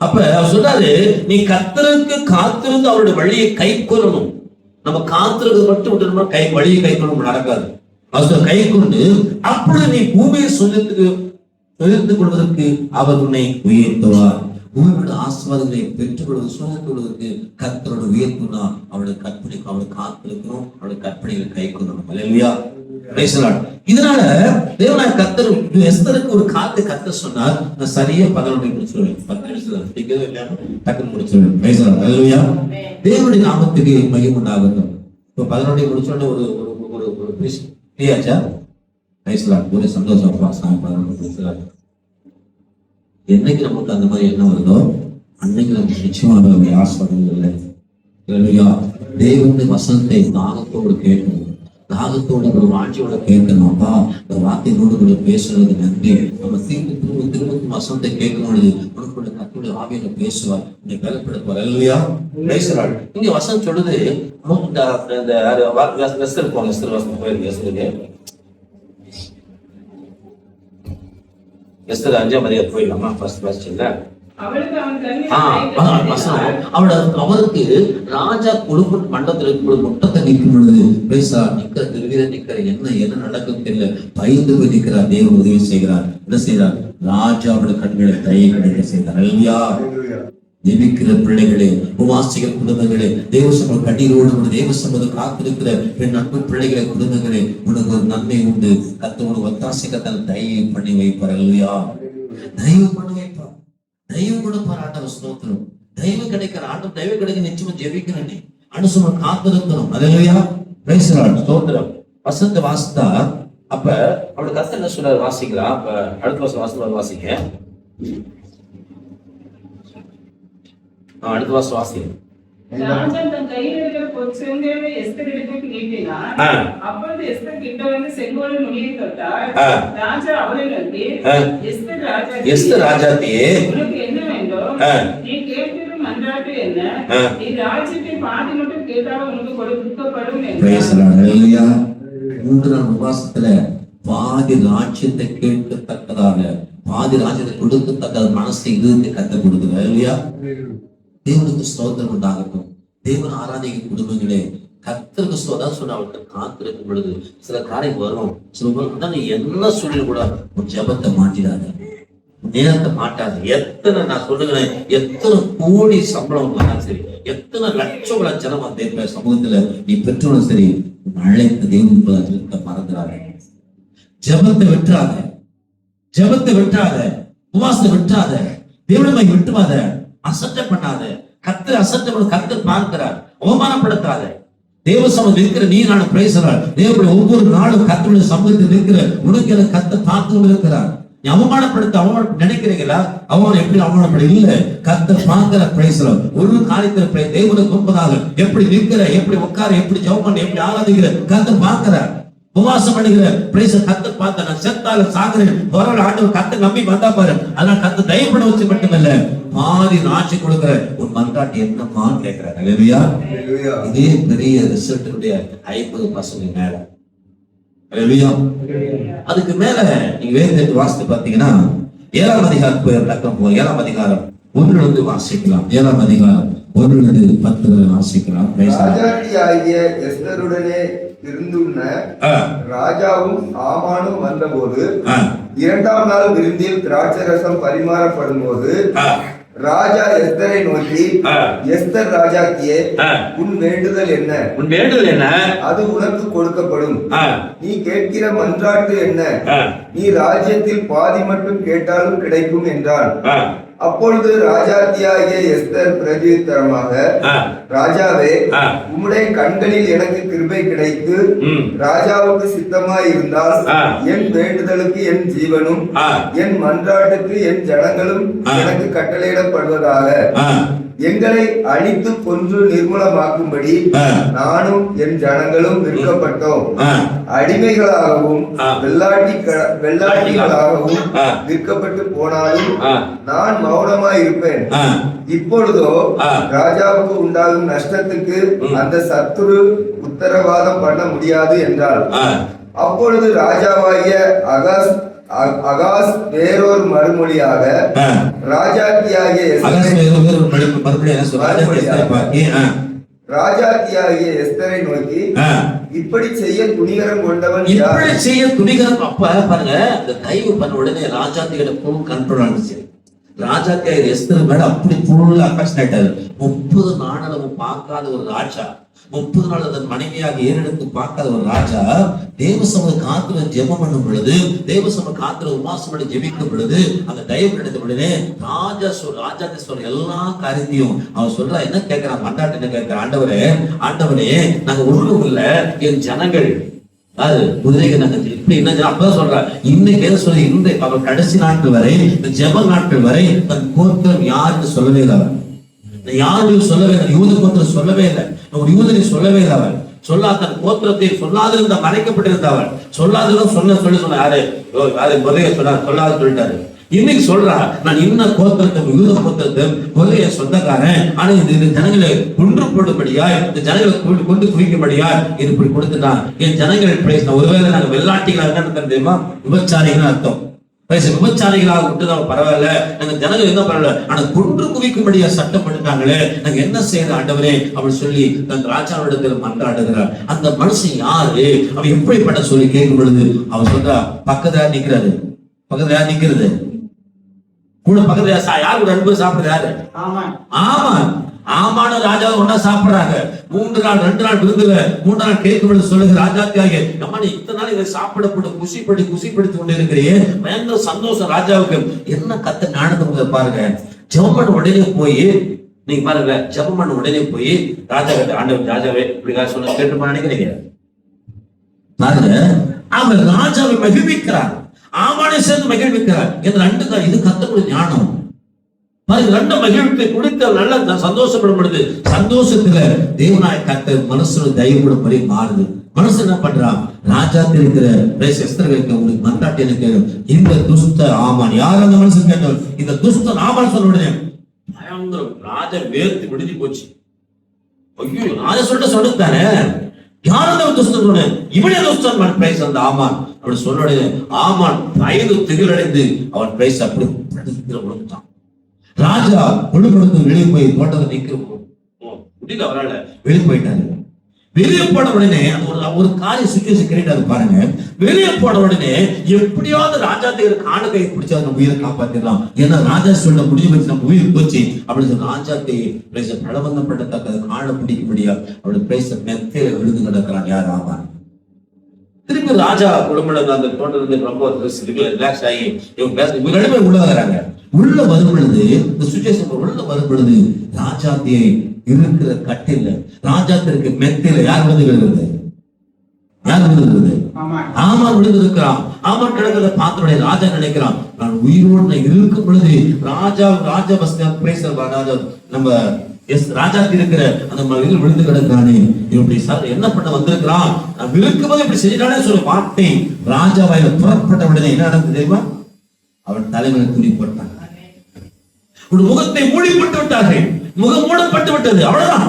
அப்ப அவர் சொல்றாரு, நீ கர்த்தருக்கு காத்திருந்து அவருடைய வழியை கை கொள்ளணும். நம்ம காத்திருந்து மட்டும் விட்டுறோம்னா வழியை கை கொள்ள நடக்காது. அவர் கை கொண்டு அப்பொழுது நீ பூமியை சுதந்தித்துக் கொள்வதற்கு அவர் உன்னை உயர்த்துவார். பூமியோட ஆசீர்வாதங்களை பெற்றுக் கொள்வது சுதந்தித்துக் கொள்வதற்கு கர்த்தரோட உயர்த்துனா அவருடைய கற்பனைக்கு அவருடைய காத்திருக்கணும், அவருடைய கற்பனைகளை கை கொள்ளணும். அல்லேலூயா. Praise the Lord. இதனால தேவனாய் கர்த்தர் எஸ்தருக்கு ஒரு காத்து கத்த சொன்னார். நான் சரியா 11 முடிச்சிருவேன். 10 நிமிஷத்துல டிக்கவே இல்ல, டக்குன்னு முடிச்சிருவேன். Praise the Lord. அல்லேலூயா. தேவனுடைய நாமத்துக்கு மகிமை உண்டாகட்டும். இப்போ 11 முடிச்ச உடனே ஒரு ஒரு ஒரு ஃப்ரீயாச்சா? Price the Lord. ஒரு சந்தோஷம். 11 முடிச்சிடலாம். என்னைக்கு நமக்கு அந்த மாதிரி என்ன வருதோ அன்னைக்கு நமக்கு நிச்சயமாக ஆசீர்வாதங்கள் இல்லை. அல்லேலூயா. தேவனுடைய வசனத்தை தாகத்தோடு கேட்கணும், தாகத்தோடு ஒரு வாஞ்சியோட கேட்கணும். அப்பா இந்த வார்த்தையோடு பேசுறது நன்றி. நம்ம திரும்ப திரும்ப வசனத்தை கேட்கும் பொழுது உனக்குள்ள கர்த்தருடைய ஆவியில பேசுவார், நீ பலப்படுத்துவார். அல்லேலூயா. Praise the Lord. இங்க வசனம் சொல்லுது, எஸ்தர் போங்க, எஸ்தர் வசனம் போயிருக்கு. எஸ்தர் 5ஆம் அதிகாரம் போயிடலாமா? ஃபர்ஸ்ட் இல்ல அவருக்கு ராஜா குடும்ப மண்டபத்தில் இருக்கும் முட்டத்தை நிற்கும் பொழுது பேசா நிக்கிற திருவிழா நிக்கிற என்ன நடக்கும் தெரியல, பயந்து போய் நிற்கிறார். தேவன் உதவி செய்கிறார். என்ன செய்கிறார்? ராஜாவோட கண்களை தயை கிடைக்க செய்தார். அல்லேலூயா. ஜெபிக்கிற பிள்ளைகளே, உபாசிக்கிற குடும்பங்களே, தேவசம கண்ணீரோடு தேவசமது காத்திருக்கிற என் அன்பு பிள்ளைகளை குடும்பங்களே, உனக்கு ஒரு நன்மை உண்டு. கர்த்தரோடு ஒத்தாசைக்க தன் தயவு பண்ணி வைப்பார். அல்லேலூயா. தயவு பண்ணி வைப்பார். தயவு கொடுப்பார். ஆண்டவர் ஸ்தோத்திரம். தயவு கிடைக்கிற ஆண்டவர் தயவு கிடைக்க நிச்சயமா ஜெபிக்கணும், நீ அனுசம காத்திருக்கணும். அல்லேலூயா. Praise the Lord. ஸ்தோத்திரம். வசனத்தை வாசித்தா அப்ப அவருடைய கர்த்தர் என்ன சொல்றாரு வாசிக்கலாம். அப்ப அடுத்த வசனம் வாசிக்க. அடுத்த வருஷம் வாசிக்கிறேன். ராஜா தன் கையில் இருக்கிற பொற்செங்கோலை எஸ்தரிடத்துக்கு நீட்டினார். அப்பொழுது எஸ்தர் கிட்ட வந்து செங்கோலை நுனியை தொட்டார். ராஜா அவரை நோக்கி, எஸ்தர் ராஜாத்தியே, உனக்கு என்ன வேண்டும்? நீ கேட்கிற மன்றாட்டு என்ன? நீ ராஜ்யத்தை பாதி மட்டும் கேட்டாலும் உனக்கு கொடுக்கப்படும் என்றார். 3 நாள் உபவாசத்துல பாதி ராஜ்யத்தை கேட்கத்தக்கதாக, பாதி ராஜ்யத்தை கொடுக்கத்தக்க மனசை இருந்து கத்த கொடுக்குது. இல்லையா? தேவனுக்கு ஸ்தோத்திரம் உண்டாகட்டும். தேவன் ஆராதிக்க குடும்பங்களே, கர்த்தருக்கு ஸ்தோத்திரம் சொன்ன அவர்கிட்ட காத்திருக்கும் பொழுது சில காரியம் வரும். சில என்ன சொல்லி கூட உன் ஜெபத்தை மாட்டிடாது, நேரத்தை மாட்டாது. எத்தனை நான் சொல்லுகிறேன், எத்தனை கோடி சம்பளம் வந்தாலும் சரி, எத்தனை லட்சம் ஜனம் அந்த சமூகத்துல நீ பெற்றோடும் சரி, அழைத்த தேவன் மறந்துடாத. ஜெபத்தை விட்டுறாத, ஜெபத்தை விட்டுறாத, உபவாசத்தை விட்டுறாத, தேவனமை விட்டுவாத, அசட்டை பண்ணாத. கர்த்தர் அசட்டை கர்த்தர் பார்க்கிறார். அவமானப்படுத்தாத. தேவ சமூகத்தில் இருக்கிற நீ நானும் பேசுறார். தேவனுடைய ஒவ்வொரு நாளும் கர்த்தருடைய சமூகத்தில் இருக்கிற உனக்கு எனக்கு கர்த்தர் பார்த்து இருக்கிறார். நீ அவமானப்படுத்த நினைக்கிறீங்களா? அவமானம் எப்படி அவமானப்பட இல்ல, கர்த்தர் பார்க்கிற பேசுறோம். ஒரு காரியத்துல தேவனுக்கு முன்பதாக எப்படி நிற்கிற, எப்படி உட்கார, எப்படி ஜெபம் பண்ண, எப்படி ஆராதிக்கிற கர்த்தர் பார்க்கிறார். உபவாசம் பண்ணுகிற பிரைஸ் கர்த்தர் பார்த்த. நான் செத்தால சாகுறேன், ஒரு ஆண்டவர் கர்த்தர் நம்பி வந்தா பாரு. அதனால கர்த்தர் தயவு பண்ண வச்சு மட்டுமல்ல, பாதி நாட்சி கொடுக்கிற உன் மன்றாட்டு என்னமான்னு கேட்கிறார். அல்லேலூயா. இதே பெரிய ரிசல்ட்டுடைய 50% மேல. அல்லேலூயா. அதுக்கு மேல நீங்க வேதத்தை வாசித்து பார்த்தீங்கன்னா 7ஆம் அதிகாரம் 7ஆம் அதிகாரம் 1 வாசிக்கலாம். 7ஆம் அதிகாரம் 1-10 வாசிக்கலாம். ராஜாத்தியாகிய எஸ்தருடனே இருந்துள்ள ராஜாவும் ஆமானும் வந்தபோது 2ஆம் நாள் விருந்தில் திராட்சரசம் பரிமாறப்படும் போது ராஜா எஸ்தரை நோக்கி, எஸ்தர் ராஜாத்தியே, உன் வேண்டுதல் என்ன? உன் வேண்டுதல் என்ன? அது உனக்கு கொடுக்கப்படும். நீ கேட்கிற மன்றாட்டு என்ன? நீ ராஜ்யத்தில் பாதி மட்டும் கேட்டாலும் கிடைக்கும் என்றான். அப்பொழுது ராஜாத்தியாகிய எஸ்தர் பிரதியுத்தரமாக, ராஜாவே, உம்முடைய கண்களில் எனக்கு கிருபை கிடைத்து ராஜாவுக்கு சித்தமாய் இருந்தால் என் வேண்டுதலுக்கு என் ஜீவனும் என் மன்றாட்டுக்கு என் ஜனங்களும் எனக்கு கட்டளையிடப்படுவதாக. எங்களை அழித்து கொன்று நிர்மூலமாக்கும்படி நானும் என் ஜனங்களும் விற்கப்பட்டோம். அடிமைகளாகவும் வெள்ளாட்டிகளாகவும் விற்கப்பட்டு போனாலும் நான் மௌனமாய் இருப்பேன். இப்பொழுதோ ராஜாவுக்கு உண்டாகும் நஷ்டத்துக்கு அந்த சத்துரு உத்தரவாதம் பண்ண முடியாது என்றார். அப்பொழுது ராஜாவாகிய அகாஸ் வேறொரு மறுமொழியாக ராஜாத்தியாகிய எஸ்தரை நோக்கி இப்படி செய்ய துணிகரம் கொண்டவன் யார்? இப்படி செய்ய துணிகரம். அப்ப பாருங்க, இந்த தயவு பண்ண உடனே ராஜாத்தியோட ஃபுல் கண்ட்ரோல் ஆனிச்சு. ராஜாத்தியாகிய எஸ்தர் மேல அப்படி ஃபுல் அஃபெக்ஷன் ஆயிட்டாரு. 30 நாள் பார்க்காத ஒரு ராஜா, 30 நாள் அதன் மனைவியாக ஏறெடுத்து பார்க்காத ஒரு ராஜா தேவசம காத்துல ஜெபம் பண்ணும் பொழுது, தேவசம காத்துல உபாசம் பண்ணி ஜெபிக்கும் பொழுது, அந்த தயவு கிடைத்த உடனே ராஜா சொல்ற எல்லா காரியத்தையும் அவன் சொல்றா. என்ன கேட்கிறான்? மண்டாட்டு என்ன கேட்கிற? ஆண்டவரே நாங்க ஒன்றும் இல்ல, என் ஜனங்கள் அது குதிரைகள் நாங்க இப்படி என்ன அப்பதான் சொல்ற. இன்னைக்கு சொல்லி இந்த அவர் கடைசி நாட்கள் வரை, இந்த ஜெப நாட்கள் வரை தன் கோத்திரம் யாருன்னு சொல்லவே இல்லை. அவர் யாரும் சொல்லவே இல்லை. யூத கோத்திரம் சொல்லவே இல்லை. ஒரு யூதனை சொல்லவே இல்லை. அவர் தன் கோத்திரத்தை சொல்லாதிருந்த மறைக்கப்பட்டிருந்தவர் சொல்லாதெல்லாம் சொன்ன யாரு முறைய சொல்லாத சொல்லிட்டாரு. இன்னைக்கு சொல்றா, நான் இன்ன கோத்திரத்தை யூத கோத்திரத்தை முறைய சொந்தக்காரன். ஆனா இந்த ஜனங்களை கொன்று போடும்படியா, இந்த ஜனங்களை கொண்டு குவிக்கும்படியா இது இப்படி கொடுத்துட்டான். என் ஜனங்கள் ஒருவேளை நாங்க வெள்ளாட்டிகளா இருக்கான்னு தெரியுமா? விபச்சாரிகள் அர்த்தம். விபச்சாரிகளாக விட்டுதான் பரவாயில்ல, நாங்க ஜனங்கள் என்ன பரவாயில்ல, ஆனா கொன்று குவிக்கும்படியா சட்டம் பண்ணிட்டாங்களே, நாங்க என்ன செய்யற ஆண்டவரே அப்படி சொல்லி தன் ராஜாவிடத்தில் மன்றாடுகிறார். அந்த மனுஷன் யாரு, அவன் எப்படிப்பட்ட சொல்லி கேட்கும் பொழுது அவன் சொல்றா, பக்கத்துல நிக்கிறாரு. பக்கத்துல யார் நிக்கிறது? கூட பக்கத்துல யார் கூட அனுப்பி சாப்பிடுறது யாரு? ஆமான ராஜாவை ஒன்னா சாப்பிடுறாங்க. 3 நாள் 2 நாள் விருந்துல 3 நாள் கேட்கும் சொல்லுங்க ராஜாத்தியாக, அம்மா நீ இத்தனை நாள் இதை சாப்பிடப்பட்டு குசிப்படுத்தி கொண்டு இருக்கிறீங்க. பயங்கர சந்தோஷம் ராஜாவுக்கு. என்ன கத்த ஞானத்தை பாருங்க. ஜெபம் பண்ண உடனே போய் நீங்க பாருங்க, ஜெபம் பண்ண உடனே போய் ராஜா கிட்ட, ஆண்டவர் ராஜாவே இப்படி சொல்ல கேட்டு நினைக்கிறீங்க பாருங்க. அவர் ராஜாவை மகிழ்விக்கிறார், ஆமானை சேர்ந்து மகிழ்விக்கிறார். இது கத்தக்கூடிய ஞானம். ரெண்டு மகிழ்ச்சி குடித்த நல்ல சந்தோஷப்படும் பொழுது சந்தோஷத்துல தேவனாய கத்த மனசுல தயவுபடும்படி மாறுது. மனசு என்ன பண்றான்? ராஜாத்தி இருக்கிற உங்களுக்கு மன்றாட்டி எனக்கு இந்த துஷ்ட ஆமான் யார்? அந்த மனசு கேட்டவர் இந்த துஷ்ட ஆமான் சொல்ல உடனே பயங்கரம் ராஜா வேர்த்து விடுதி போச்சு. ஐயோ, ராஜா சொல்லிட்டானே, யார் அந்த துஷ்டன் சொன்ன? இவனே துஷ்டன் பிரைஸ் அந்த ஆமான் அப்படி சொன்ன உடனே ஆமான் பயந்து திகிலடைந்து அவன் பிரைஸ் அப்படி கொடுத்தான். ராஜா கொழுப்படுத்து வெளியே போய் தோட்டத்தை நிக்க அவரால் வெளியே போயிட்டாரு. வெளியே போன உடனே ஒரு காரிய சுச்சுவேஷன் கிரியேட் பாருங்க. வெளியே போன உடனே எப்படியாவது ராஜாத்திர காண கை பிடிச்சா நம்ம உயிரை காப்பாத்திடலாம். ஏன்னா ராஜா சொல்ல முடிவு வச்சு நம்ம உயிர் போச்சு அப்படின்னு சொல்லி ராஜாத்தை பிரபந்தப்படத்தக்க காண பிடிக்க முடியாது. அவருடைய பிரைஸ மெத்தையில விழுந்து கிடக்கிறான். யார்? ஆவான். திருப்பி ராஜா குடும்பம் அந்த தோட்டத்துக்கு ரொம்ப ரிலாக்ஸ் ஆகி இவங்க ரெண்டு பேர் உள்ள வராங்க. உள்ள வரும் பொழுது இந்த சுச்சுவேஷன் உள்ள வரும் பொழுது ராஜாத்தியை இருக்கிற கட்டில ராஜாத்திற்கு மெத்தையில யார் விழுந்துகிறது? யார் விழுந்துகிறது? ஆமான் விழுந்திருக்கிறான். ஆமான் கிடக்கிறத பார்த்த ராஜா நினைக்கிறான், நான் உயிரோடு இருக்கும் பொழுது ராஜா ராஜா நம்ம ராஜாக்கு இருக்கிற அந்த மலையில் விழுந்து கிடக்கிறானே, இப்படி என்ன பண்ண வந்திருக்கிறான், நான் இருக்கும்போது இப்படி செஞ்சானே சொல்ல வார்த்தை ராஜா வாயில புறப்பட்ட உடனே என்ன நடந்தது தெரியுமா? அவன் தலைமையில துணி போட்டான். ஒரு முகத்தை மூடிப்பட்டு விட்டார்கள். முகம் மூடப்பட்டு விட்டது. அவ்வளவுதான்.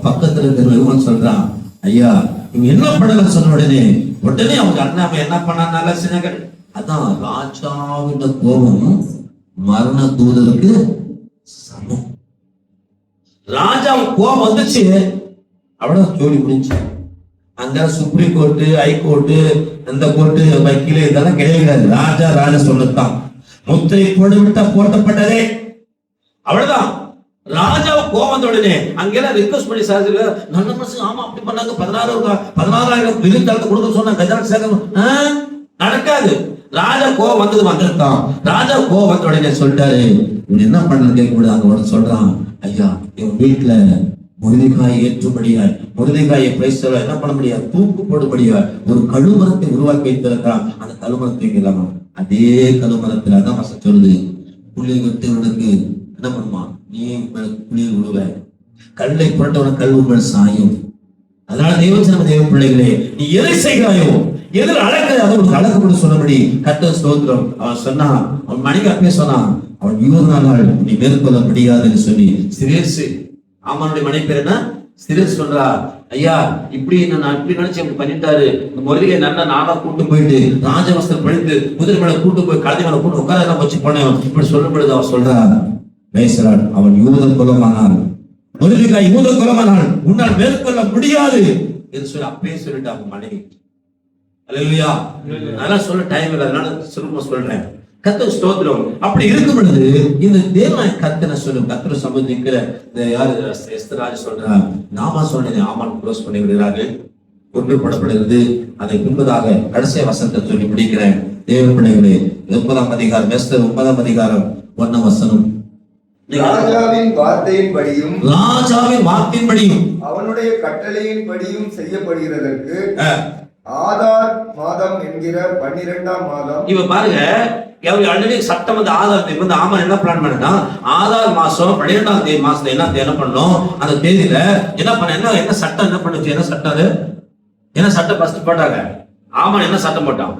பக்கத்துல இருக்கிற சொல்றான், ஐயா இவங்க என்ன பண்ணல சொன்ன உடனே அவங்க அண்ணாம என்ன பண்ணா நல்லா செஞ்சாங்க. அதான் ராஜாவின் கோபம் மரண தூதருக்கு சமம். ராஜா கோபம் வந்துச்சு, அவ்வளவு ஜோடி முடிஞ்சு. அங்க சுப்ரீம் கோர்ட்டு, ஹைகோர்ட்டு, இந்த கோர்ட்டு, வக்கீல இதெல்லாம் கிடையாது. ராஜா சொல்லத்தான் முத்திரை போட்டு விட்டா போட்டப்பட்டதே. அவ்வளவுதான். ராஜா கோபம் உடனே அங்கெல்லாம் ரிக்வஸ்ட் பண்ணி சார் நல்ல மனசு ஆமா அப்படி பண்ணாங்க 16,000 விருந்தாளத்தை கொடுக்க சொன்னா கஜான சேகரம் நடக்காது. ராஜா கோபம் வந்துட்டான். ராஜா கோபம் வந்த உடனே சொல்லிட்டாரு, என்ன பண்றது கேட்க அங்க சொல்றான், ஐயா என் வீட்டுல முருங்கைக்காய் ஏற்றும்படியா முருங்கைக்காயை பிரைஸ்ல என்ன பண்ண முடியாது, தூக்கு போடும்படியா ஒரு கழுமரத்தை உருவாக்கி வைத்திருக்கிறான். அந்த கழுமரத்தை இல்லாம அதே கழுமரத்துல அதான் வசம் சொல்லுது, புள்ளி விட்டவனுக்கு என்ன பண்ணுமா, நீ புள்ளி விழுவ, கல்லை புரட்டவன கல் உங்கள் சாயும். அதனால தேவ பிள்ளைகளே, நீ எதை செய்கிறாயோ எதில் அழகு அதை உனக்கு அழகு கூட சொன்னபடி கட்ட ஸ்தோத்திரம். அவன் சொன்னான், அவன் மணிக்கு அப்பே சொன்னான், அவன் 20 நாள் நீ மேற்கொள்ள முடியாதுன்னு சொல்லி சிரேசு. ஆமானுடைய மனைவி பேர் என்ன? சிலர் சொல்றா, ஐயா இப்படி நான் இப்படி நினைச்சு இப்படி பண்ணிட்டாரு, இந்த முருகை நல்லா நாளா கூட்டு போயிட்டு ராஜவஸ்திரம் பழித்து குதிரை மேல கூட்டு போய் கழுதை மேல கூட்டு உட்கார வச்சு போனேன் இப்படி சொல்லும் பொழுது அவர் சொல்றா, பேசுறாள், அவன் யூத குலமானான், முருகாய் யூத குலமானான், உன்னால் மேற்கொள்ள முடியாது என்று சொல்லி அப்பயே சொல்லிட்டு அவங்க மனைவி. அல்லேலூயா. அதெல்லாம் சொல்ல டைம் இல்லை, அதனால சுருக்கமா சொல்றேன். கர்த்தர் ஸ்தோத்திரம். அப்படி இருக்கும் பொழுது இந்த தேவனாய் கர்த்தனை சொல்லும் கர்த்தரை சம்பந்திக்கிற இந்த யாரு எஸ்தராஜ் சொல்றா, நாமா சொன்னதை ஆமான் க்ளோஸ் பண்ணி விடுகிறார்கள், ஒன்றுபடப்படுகிறது. அதை பின்பதாக கடைசிய வசனத்தை சொல்லி முடிக்கிறேன். தேவ பிள்ளைகளே, 9ஆம் அதிகாரம், எஸ்தர் 9ஆம் அதிகாரம் 1ஆம் வசனம். ராஜாவின் வார்த்தையின்படியும் அவனுடைய கட்டளையின்படியும் செய்யப்படுகிறதற்கு ஆதார் மாதம் என்கிற 12ஆம் மாதம். இவ பாருங்க, ஆல்ரெடி சட்டம் வந்து ஆதார் வந்து ஆமா என்ன பிளான் பண்ணா, ஆதார் மாசம் 12ஆம் தேதி மாசத்துல என்ன பண்ணணும், அந்த தேதியில என்ன பண்ண, என்ன சட்டம் என்ன பண்ணுச்சு, என்ன சட்டம் அது, என்ன சட்டம் ஃபர்ஸ்ட் போட்டாங்க. ஆமா என்ன சட்டம் போட்டான்,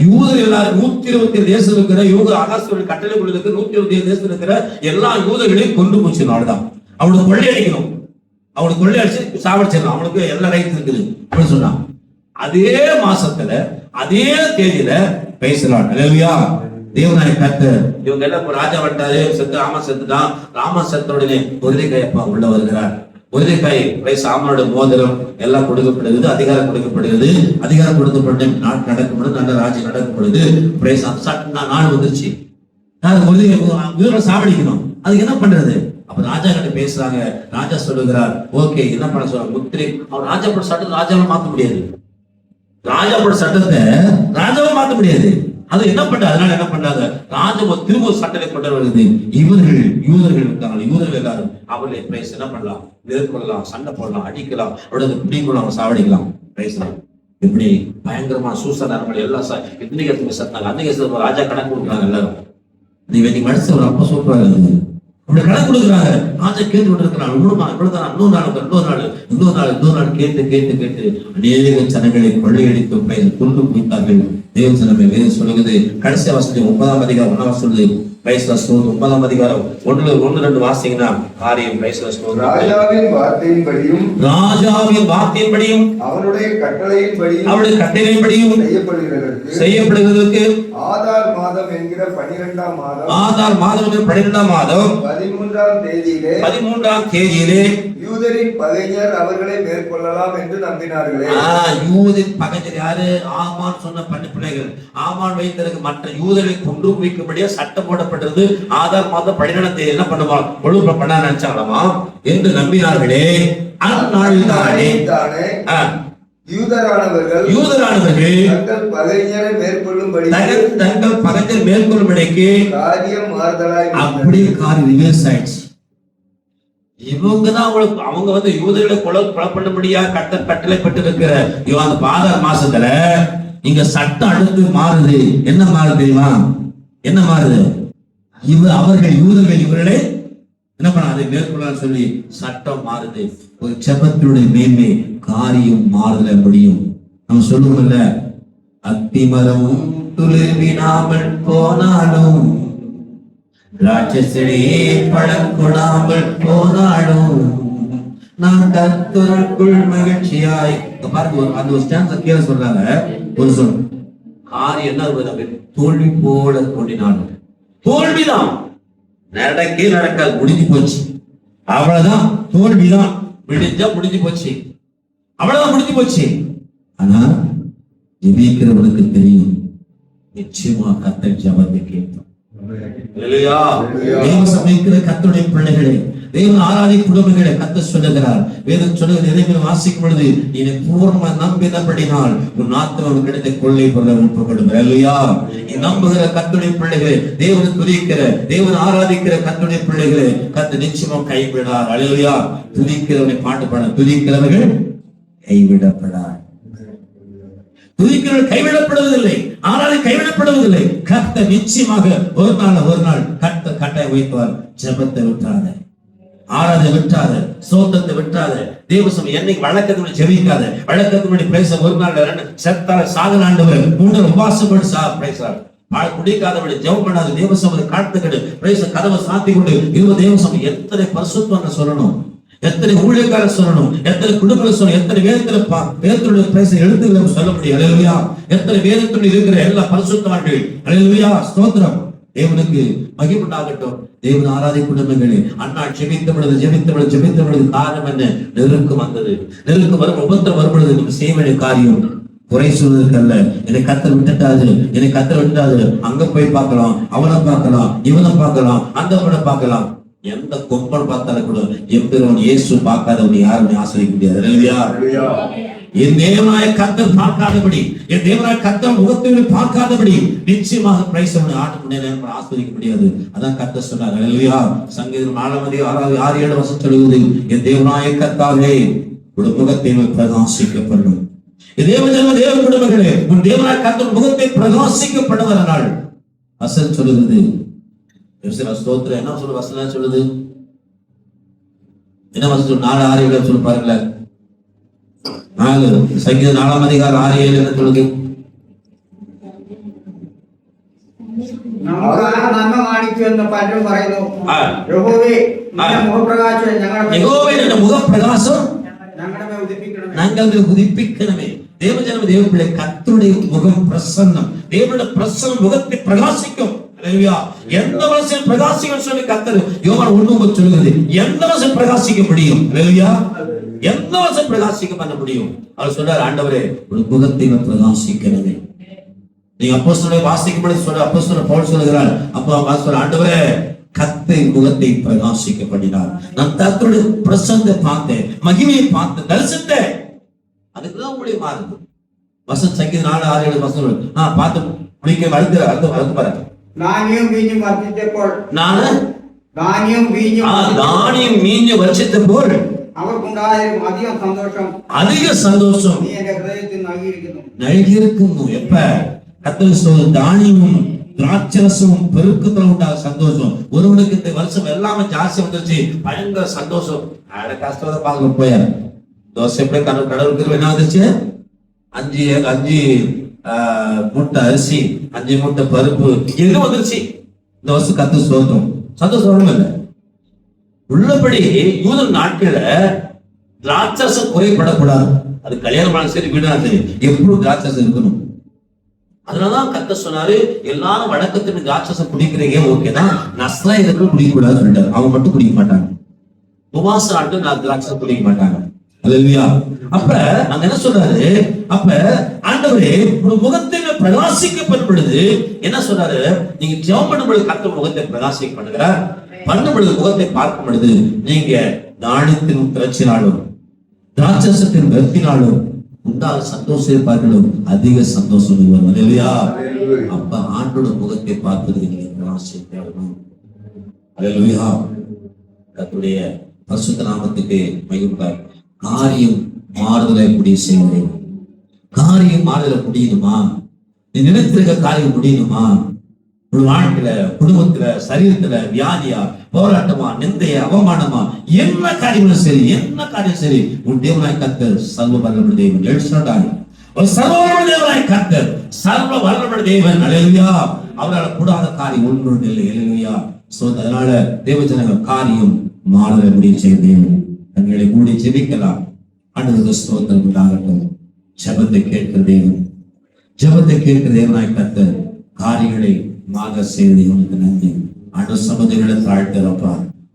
யூதர் எல்லாரும் 127 தேசம் இருக்கிற யூத ஆகாசோட கட்டளை கொடுத்து 127 தேசம் இருக்கிற எல்லா யூதர்களையும் கொண்டு போச்சு. நாடுதான் அவனுக்கு கொள்ளையடிக்கணும், அவனுக்கு கொள்ளையடிச்சு சாவடிச்சிடலாம், அவனுக்கு எல்லா ரைட்ஸ் இருக்குது அப்படின்னு சொன்னான். அதே மாசத்துல அதே தேதியில பேசலாம். அல்லேலூயா. தேவனாய் கர்த்தர் இவங்க எல்லாம் ராஜா வட்டாரு செத்து, ஆமா செத்துட்டான். ராமா செத்த உடனே ஒருதைக்காயப்பா உள்ள வருகிறார். ஒருதைக்காய் பிரைஸ் ஆமனோட மோதிரம் எல்லாம் கொடுக்கப்படுகிறது, அதிகாரம் கொடுக்கப்படுகிறது. அதிகாரம் கொடுக்கப்பட்டு நாடு நடக்கப்படுது, நல்ல ராஜ்யம் நடக்கப்படுது. பிரைஸ் நாடு வந்துருச்சு. சாவடிக்கணும், அதுக்கு என்ன பண்றது? அப்ப ராஜா கிட்ட பேசுறாங்க. ராஜா சொல்லுகிறார், ஓகே என்ன பண்ண சொல்றாங்க, முத்திரை. அவர் ராஜா போட சட்டத்தை ராஜாவை மாத்த முடியாது, ராஜா போட சட்டத்தை ராஜாவை மாத்த முடியாது. அது என்ன பண்ற, அதனால என்ன பண்றாங்க, ராஜா திரும்ப சட்டத்தை கொண்டு வருது. இவர்கள் யூதர்கள் இருக்காங்க, யூதர்கள் எல்லாரும் அவர்களை பிரைஸ் என்ன பண்ணலாம், மேற்கொள்ளலாம், சண்டை போடலாம், அடிக்கலாம், அவரோட பிடிக்கலாம், சாவடிக்கலாம். பேசலாம். இப்படி பயங்கரமா சூசனர்கள் எல்லாம் எத்தனை கேட்டு சத்தாங்க. அந்த கேசத்துல ராஜா கணக்கு கொடுக்குறாங்க எல்லாரும். நீ மனுஷன் ஒரு அப்ப சூப்பராக இருந்தது அப்படி கணக்கு கொடுக்குறாங்க. ராஜா கேட்டு கொண்டு இருக்கிறாங்க. இன்னொரு நாள் கேட்டு அநேக ஜனங்களை கொள்ளையடித்து கொண்டு குவித்தார்கள். தேவ ஜனமே வேதம் சொல்லுகிறது. கடைசி வசனம் 9ஆம் அதிகாரம் 1ஆம் சொல்லுது. 9ஆம் அதிகாரம் 1-2 வாசிங்கன்னா காரியம். ராஜாவின் வார்த்தையின்படியும் அவனுடைய கட்டளையின்படியும் செய்யப்படுகிறதற்கு ஆதார் மாதம் என்கிற 12ஆம் மாதம் 12ஆம் மாதம் 13ஆம் தேதியிலே யூதரின் பகைஞர் அவர்களை மேற்கொள்ளலாம் என்று நம்பினார்களே. யூதரின் பகைஞர் யாரு? ஆமான் சொன்ன பிள்ளைகள். ஆமான் வைத்திருக்க மற்ற யூதரை கொண்டு வைக்கும்படியா சட்டம் போடப்பட்டது. ஆதார் மாதம் 12ஆம் தேதி என்ன பண்ணுவாங்க, ஒழுங்கு பண்ண நினைச்சாங்களாமா என்று நம்பினார்களே. அந்நாளில்தானே யூதரானவர்கள் தங்கள் பகைஞரை மேற்கொள்ளும்படிக்கு காரியம் மாறுதலாய் அப்படி காரியம் ரிவர்ஸ் ஆயிடுச்சு. இவங்கதான் அவங்க வந்து யூதர்களை கொலை பண்ணும்படியா கட்டளை பட்டு இருக்கிற அந்த ஆதார் மாசத்துல இங்க சட்டம் அடுத்து மாறுது. என்ன மாறுது தெரியுமா? என்ன மாறுது? அவர்கள் யூதர்கள் இவர்களே என்ன பண்ண அதை மேற்கொள்ள சொல்லி சட்டம் மாறுது. ஒரு செபத்தினுடைய மேன்மை காரியம் மாறுதல முடியும். நம்ம சொல்லுவோம்ல, அத்திமரம் துளிர்விடாமல் போனாலும் ராட்சசடி பழம் கொடாமல் போனாலும் நான் கர்த்தருக்குள் மகிழ்ச்சியாய். பாருங்க அந்த ஒரு ஸ்டான்ஸ் கீழே சொல்றாங்க. ஒரு சொல் காரியம் என்ன, தோல்வி போல தோண்டினாலும் தோல்விதான், நடக்காது, முடிஞ்சு போச்சு, அவ்வளவுதான், தோல்விதான், விடிஞ்சா முடிஞ்சு போச்சு, அவ்வளவுதான், முடிஞ்சு போச்சு. ஆனா ஜெபிக்கிறவனுக்கு தெரியும் நிச்சயமா கர்த்தர் ஜெபத்தை கேட்பார். சமைக்கிற கர்த்தருடைய பிள்ளைகளே, தேவன் ஆராதி குடும்பங்களை கர்த்தர் சொல்லுகிறார். வேதம் சொல்லுகிறது, எதையுமே வாசிக்கும் பொழுது நீ பூர்ணமா நம்பினபடினால் உன் ஆத்மாவுக்கு கிடைத்த கொள்ளை பொருளை ஒப்புக்கொடும். நீ நம்புகிற கர்த்தருடைய பிள்ளைகளே, தேவனை துதிக்கிற, தேவன் ஆராதிக்கிற கர்த்தருடைய பிள்ளைகளே, கர்த்தர் நிச்சயமா கைவிடார். அல்லேலூயா. துதிக்கிறவனை பாட்டு பாட, துதிக்கிறவர்கள் கைவிடப்படார். துதிக்கிறவர்கள் கைவிடப்படுவதில்லை, ஆனால் கைவிடப்படுவதில்லை. கர்த்தர் நிச்சயமாக ஒரு நாள் கர்த்தர் கட்டாயம் வைப்பார். ஜெபத்தை விட்டாத, ஆராதனை விட்டாத, சோத்தத்தை விட்டாத, தேவசம் என்னைக்கு வழக்கத்தினுடைய ஜெபிக்காத, வழக்கத்தினுடைய பேச ஒரு நாள் செத்தால சாகலாண்டவர் 3 உபாசப்பட்டு பேசுறார். குடிக்காதவரை ஜெபம் பண்ணாத, தேவசம் காட்டுக்கடு கதவை சாத்தி கொண்டு தேவசம் எத்தனை பரிசுத்தம் சொல்லணும். எத்தனை ஊழியக்காரர் சொல்லணும், எத்தனை குடும்பங்கள் சொல்லணும், எத்தனை வேதத்துடைய பேச எழுத்துக்களை சொல்ல முடியும். அல்லேலூயா. எத்தனை வேதத்துடன் இருக்கிற எல்லா பரிசுத்தவான்கள், அல்லேலூயா, ஸ்தோத்திரம். தேவனுக்கு மகிமை உண்டாகட்டும். தேவன் ஆராதி குடும்பங்களே, அண்ணா ஜெபித்தவளது காரணம் என்ன? நெருக்கம் வந்தது. நெருக்கம் வரும், உபத்திரம் வரும்பொழுது நம்ம செய்ய வேண்டிய காரியம் குறை சொல்வதற்கு அல்ல. என்னை கத்தர் விட்டுட்டாரு, அங்க போய் பார்க்கலாம், அவனை பார்க்கலாம், இவனை பார்க்கலாம், அந்த பார்க்கலாம். எந்த கொம்பன் பார்த்தாலும் கூட எம்பெருமான் இயேசு பார்க்காதவனை யாருமே ஆசிரிக்க முடியாது. அல்லேலூயா. என் தேவனாய கர்த்தர் பார்க்காதபடி, என் தேவனாய கர்த்தர் முகத்தை பார்க்காதபடி நிச்சயமாக பிரைஸ் ஆட முடியாது, ஆஸ்வதிக்க முடியாது. அதான் கர்த்தர் சொன்னார். அல்லேலூயா. சங்கீதம் 4:6-7 சொல்லுவது, என் தேவனாய கர்த்தாவே உன் முகத்தை பிரகாசிக்கப்படும். தேவ குடும்பங்களே, உன் தேவனாய கர்த்தர் முகத்தை பிரகாசிக்கப்படுகிற நாள். அசல் சொல்லுகிறது ஸ்தோத்திரம். என்ன சொல்லு வசனம் சொல்லுது? என்ன வசனம்? 4:6-7 சொல்லு பாருங்களேன். சங்கீதம் 4:6-7 என்ன சொல்லுது? ഉദിപ്പിക്കണമേ. ദേവജനം ദേവപിള്ളെ കർത്തരുடைய മുഖം പ്രസന്നം, ദേവരുടെ പ്രസന്നം മുഖത്തെ പ്രകാശിക്കും. எந்த மனுஷன் பிரகாசிக்க சொல்லி கர்த்தர் யோவான் 1:9 சொல்லுகிறது. எந்த மனுஷன் பிரகாசிக்க முடியும்? எந்த மனுஷன் பிரகாசிக்க பண்ண முடியும்? அவர் சொல்றார், ஆண்டவரே ஒரு முகத்தை பிரகாசிக்கிறதே. நீங்க அப்போஸ்தலரை வாசிக்கும்போது சொல்ற அப்போஸ்தலர் பவுல் சொல்லுகிறார், அப்போ ஆண்டவரே கர்த்தர் முகத்தை பிரகாசிக்க பண்ணினார். நான் கர்த்தருடைய பிரசன்னத்தை பார்த்தேன், மகிமையை பார்த்தேன், தரிசித்தேன். அதுக்குதான் உங்களுடைய மாறுது. வசனம் சங்கீதம் 4:6-7 வசனம் பார்த்து முடிக்க அடுத்து பாருங்க. தானியம் வீഞ്ഞു വർഷിച്ചപ്പോൾ அதிக சந்தோஷம் നൽകിയിരിക്കുന്നു. எப்ப கர்த்தர் தானியமும் திராட்சரசமும் பெருக்கத்துல உண்டாக சந்தோஷம். ஒருவனுக்கு இந்த வருஷம் எல்லாமே ஜாஸ்தி வந்துருச்சு, பயங்கர சந்தோஷம். கஷ்டத்தை பார்க்க போயார். தோசை எப்படி கடவுளுக்கு என்ன வந்துச்சு? 5 மூட்டை அரிசி, 5 மூட்டை பருப்பு, எங்க வந்துருச்சு? இந்த வருஷம் கர்த்தர் ஸ்தோத்திரம். சந்தோஷம் இல்லை. உள்ளபடி யூத நாட்கள திராட்சரசம் குறைபடக்கூடாது. அது கல்யாணமான சரி, வீடாது, எப்பவும் திராட்சரசம் இருக்கணும். அதனாலதான் கர்த்தர் சொன்னாரு, எல்லாரும் வழக்கத்தின் திராட்சரசம் குடிக்கிறீங்க, ஓகேதான், நஸ்ராயர்கள் குடிக்க கூடாதுன்னு சொல்லிட்டாரு. அவங்க மட்டும் குடிக்க மாட்டாங்க. உபவாச நாட்கள் நான் திராட்சரசம் குடிக்க மாட்டாங்க. அல்லேலூயா. அப்ப அங்க என்ன சொல்றாரு? அப்ப ஆண்டவரே ஒரு முகத்தை பிரகாசிக்கப்படும் பொழுது என்ன சொல்றாரு? நீங்க ஜெபம் பண்ணும் பொழுது கர்த்தர் முகத்தை பிரகாசிக்க பண்ணும் பொழுது, முகத்தை பார்க்கும் பொழுது நீங்க தானியத்தின் திரட்சினாலும் திராட்சரசத்தின் வெற்றினாலும் உண்டாக சந்தோஷம் பார்க்கணும், அதிக சந்தோஷம் வரும். அல்லேலூயா. அப்ப ஆண்டோட முகத்தை பார்ப்பது நீங்க பிரகாசிக்கணும். அல்லேலூயா. கர்த்தருடைய பரிசுத்த நாமத்துக்கு மகிமை. காரியம் மாறுதலை முடிவு செய்கிறேன். காரியம் மாறுதலை முடியணுமா? நீ நினைத்திருக்க காரியம் முடியணுமா? ஒரு வாழ்க்கையில, குடும்பத்துல, சரீரத்துல வியாதியா, போராட்டமா, நிந்தையா, அவமானமா, என்ன காரியம் சரி, என்ன காரியம் சரி, உன் தேவனாய் கர்த்தர் சர்வ வல்லமை தேவன். சர்வ வல்லமை தேவனாய் கர்த்தர் சர்வ வல்லமை தேவன். அல்லேலூயா. அவரால் கூடாத காரியம் ஒன்று இல்லை. அல்லேலூயா. அதனால தேவஜனங்கள் காரியம் மாறுதலை முடிவு செய்கிறேன். தங்களை மூடி ஜெபிக்கலாம். ஆண்டவருக்கு ஸ்தோத்திரம் உண்டாகட்டும். ஜெபத்தை கேட்கிற தேவன், ஜெபத்தை கேட்கிற தேவனாய் கர்த்தர் காரியங்களை மாக செய்து உனக்கு நன்றி. ஆண்டவர் சபைகளை தாழ்த்துறப்பா.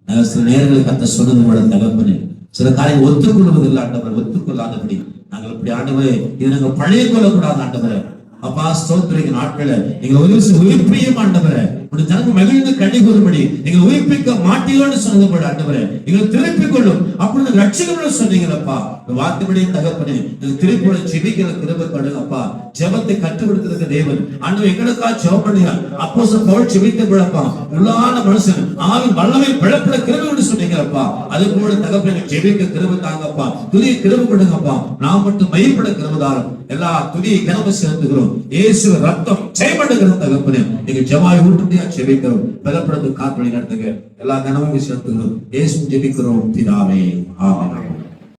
நாங்கள் சில நேரங்களில் கர்த்தர் சொன்னது கூட தகப்பனே, சில காரியம் ஒத்துக்கொள்வதில்லை ஆண்டவர், ஒத்துக்கொள்ளாதபடி நாங்கள் இப்படி ஆண்டவரே இது நாங்கள் பழைய கொள்ளக்கூடாது ஆண்டவரே. அப்பா ஸ்தோத்திரிக்க நாட்களை எங்களை உயிர்ப்பியும் ஆண்டவரே, ஜனங்க மகிழ்ந்து கண்ணி கூறும்படி எங்களை உயிர்ப்பிக்க மாட்டீங்கன்னு சொன்னது ஆண்டவரே, எங்களை திருப்பிக் கொள்ளும் அப்படி ரட்சிக்கணும்னு சொன்னீங்களப்பா. வார்த்தைப்படியே தகப்பனே எங்களுக்கு திருப்பி செபிக்கிற கிருபை கொடுங்கப்பா. ஜெபத்தை கற்றுக் கொடுத்திருக்க தேவன் ஆண்டவர் எங்களுக்காக ஜெபம் பண்ணுங்க. அப்போஸ்தலர் பவுல் செபித்த பிழப்பா, உள்ளான மனுஷன் ஆவின் வல்லமை பிழப்பிட கிருபை சொன்னீங்களப்பா. அது கூட தகப்பனை ஜெபிக்க கிருபை தாங்கப்பா. துதியை கிருபை கொடுங்கப்பா. நாம் மட்டும் மகிழ்பட கிருபைதாரம். எல்லா துதியை கிளம்ப செலுத்துகிறோம். இயேசு ரத்தம் செய்யப்படுகிற தகப்பனே நீங்க ஜெபாய் ஊட்டுமையா செபிக்கிறோம். பலப்படுத்து காத்து வழி நடத்துங்க. எல்லா கனவும் செலுத்துகிறோம். இயேசு ஜெபிக்கிறோம் பிதாவே. ஆமென்.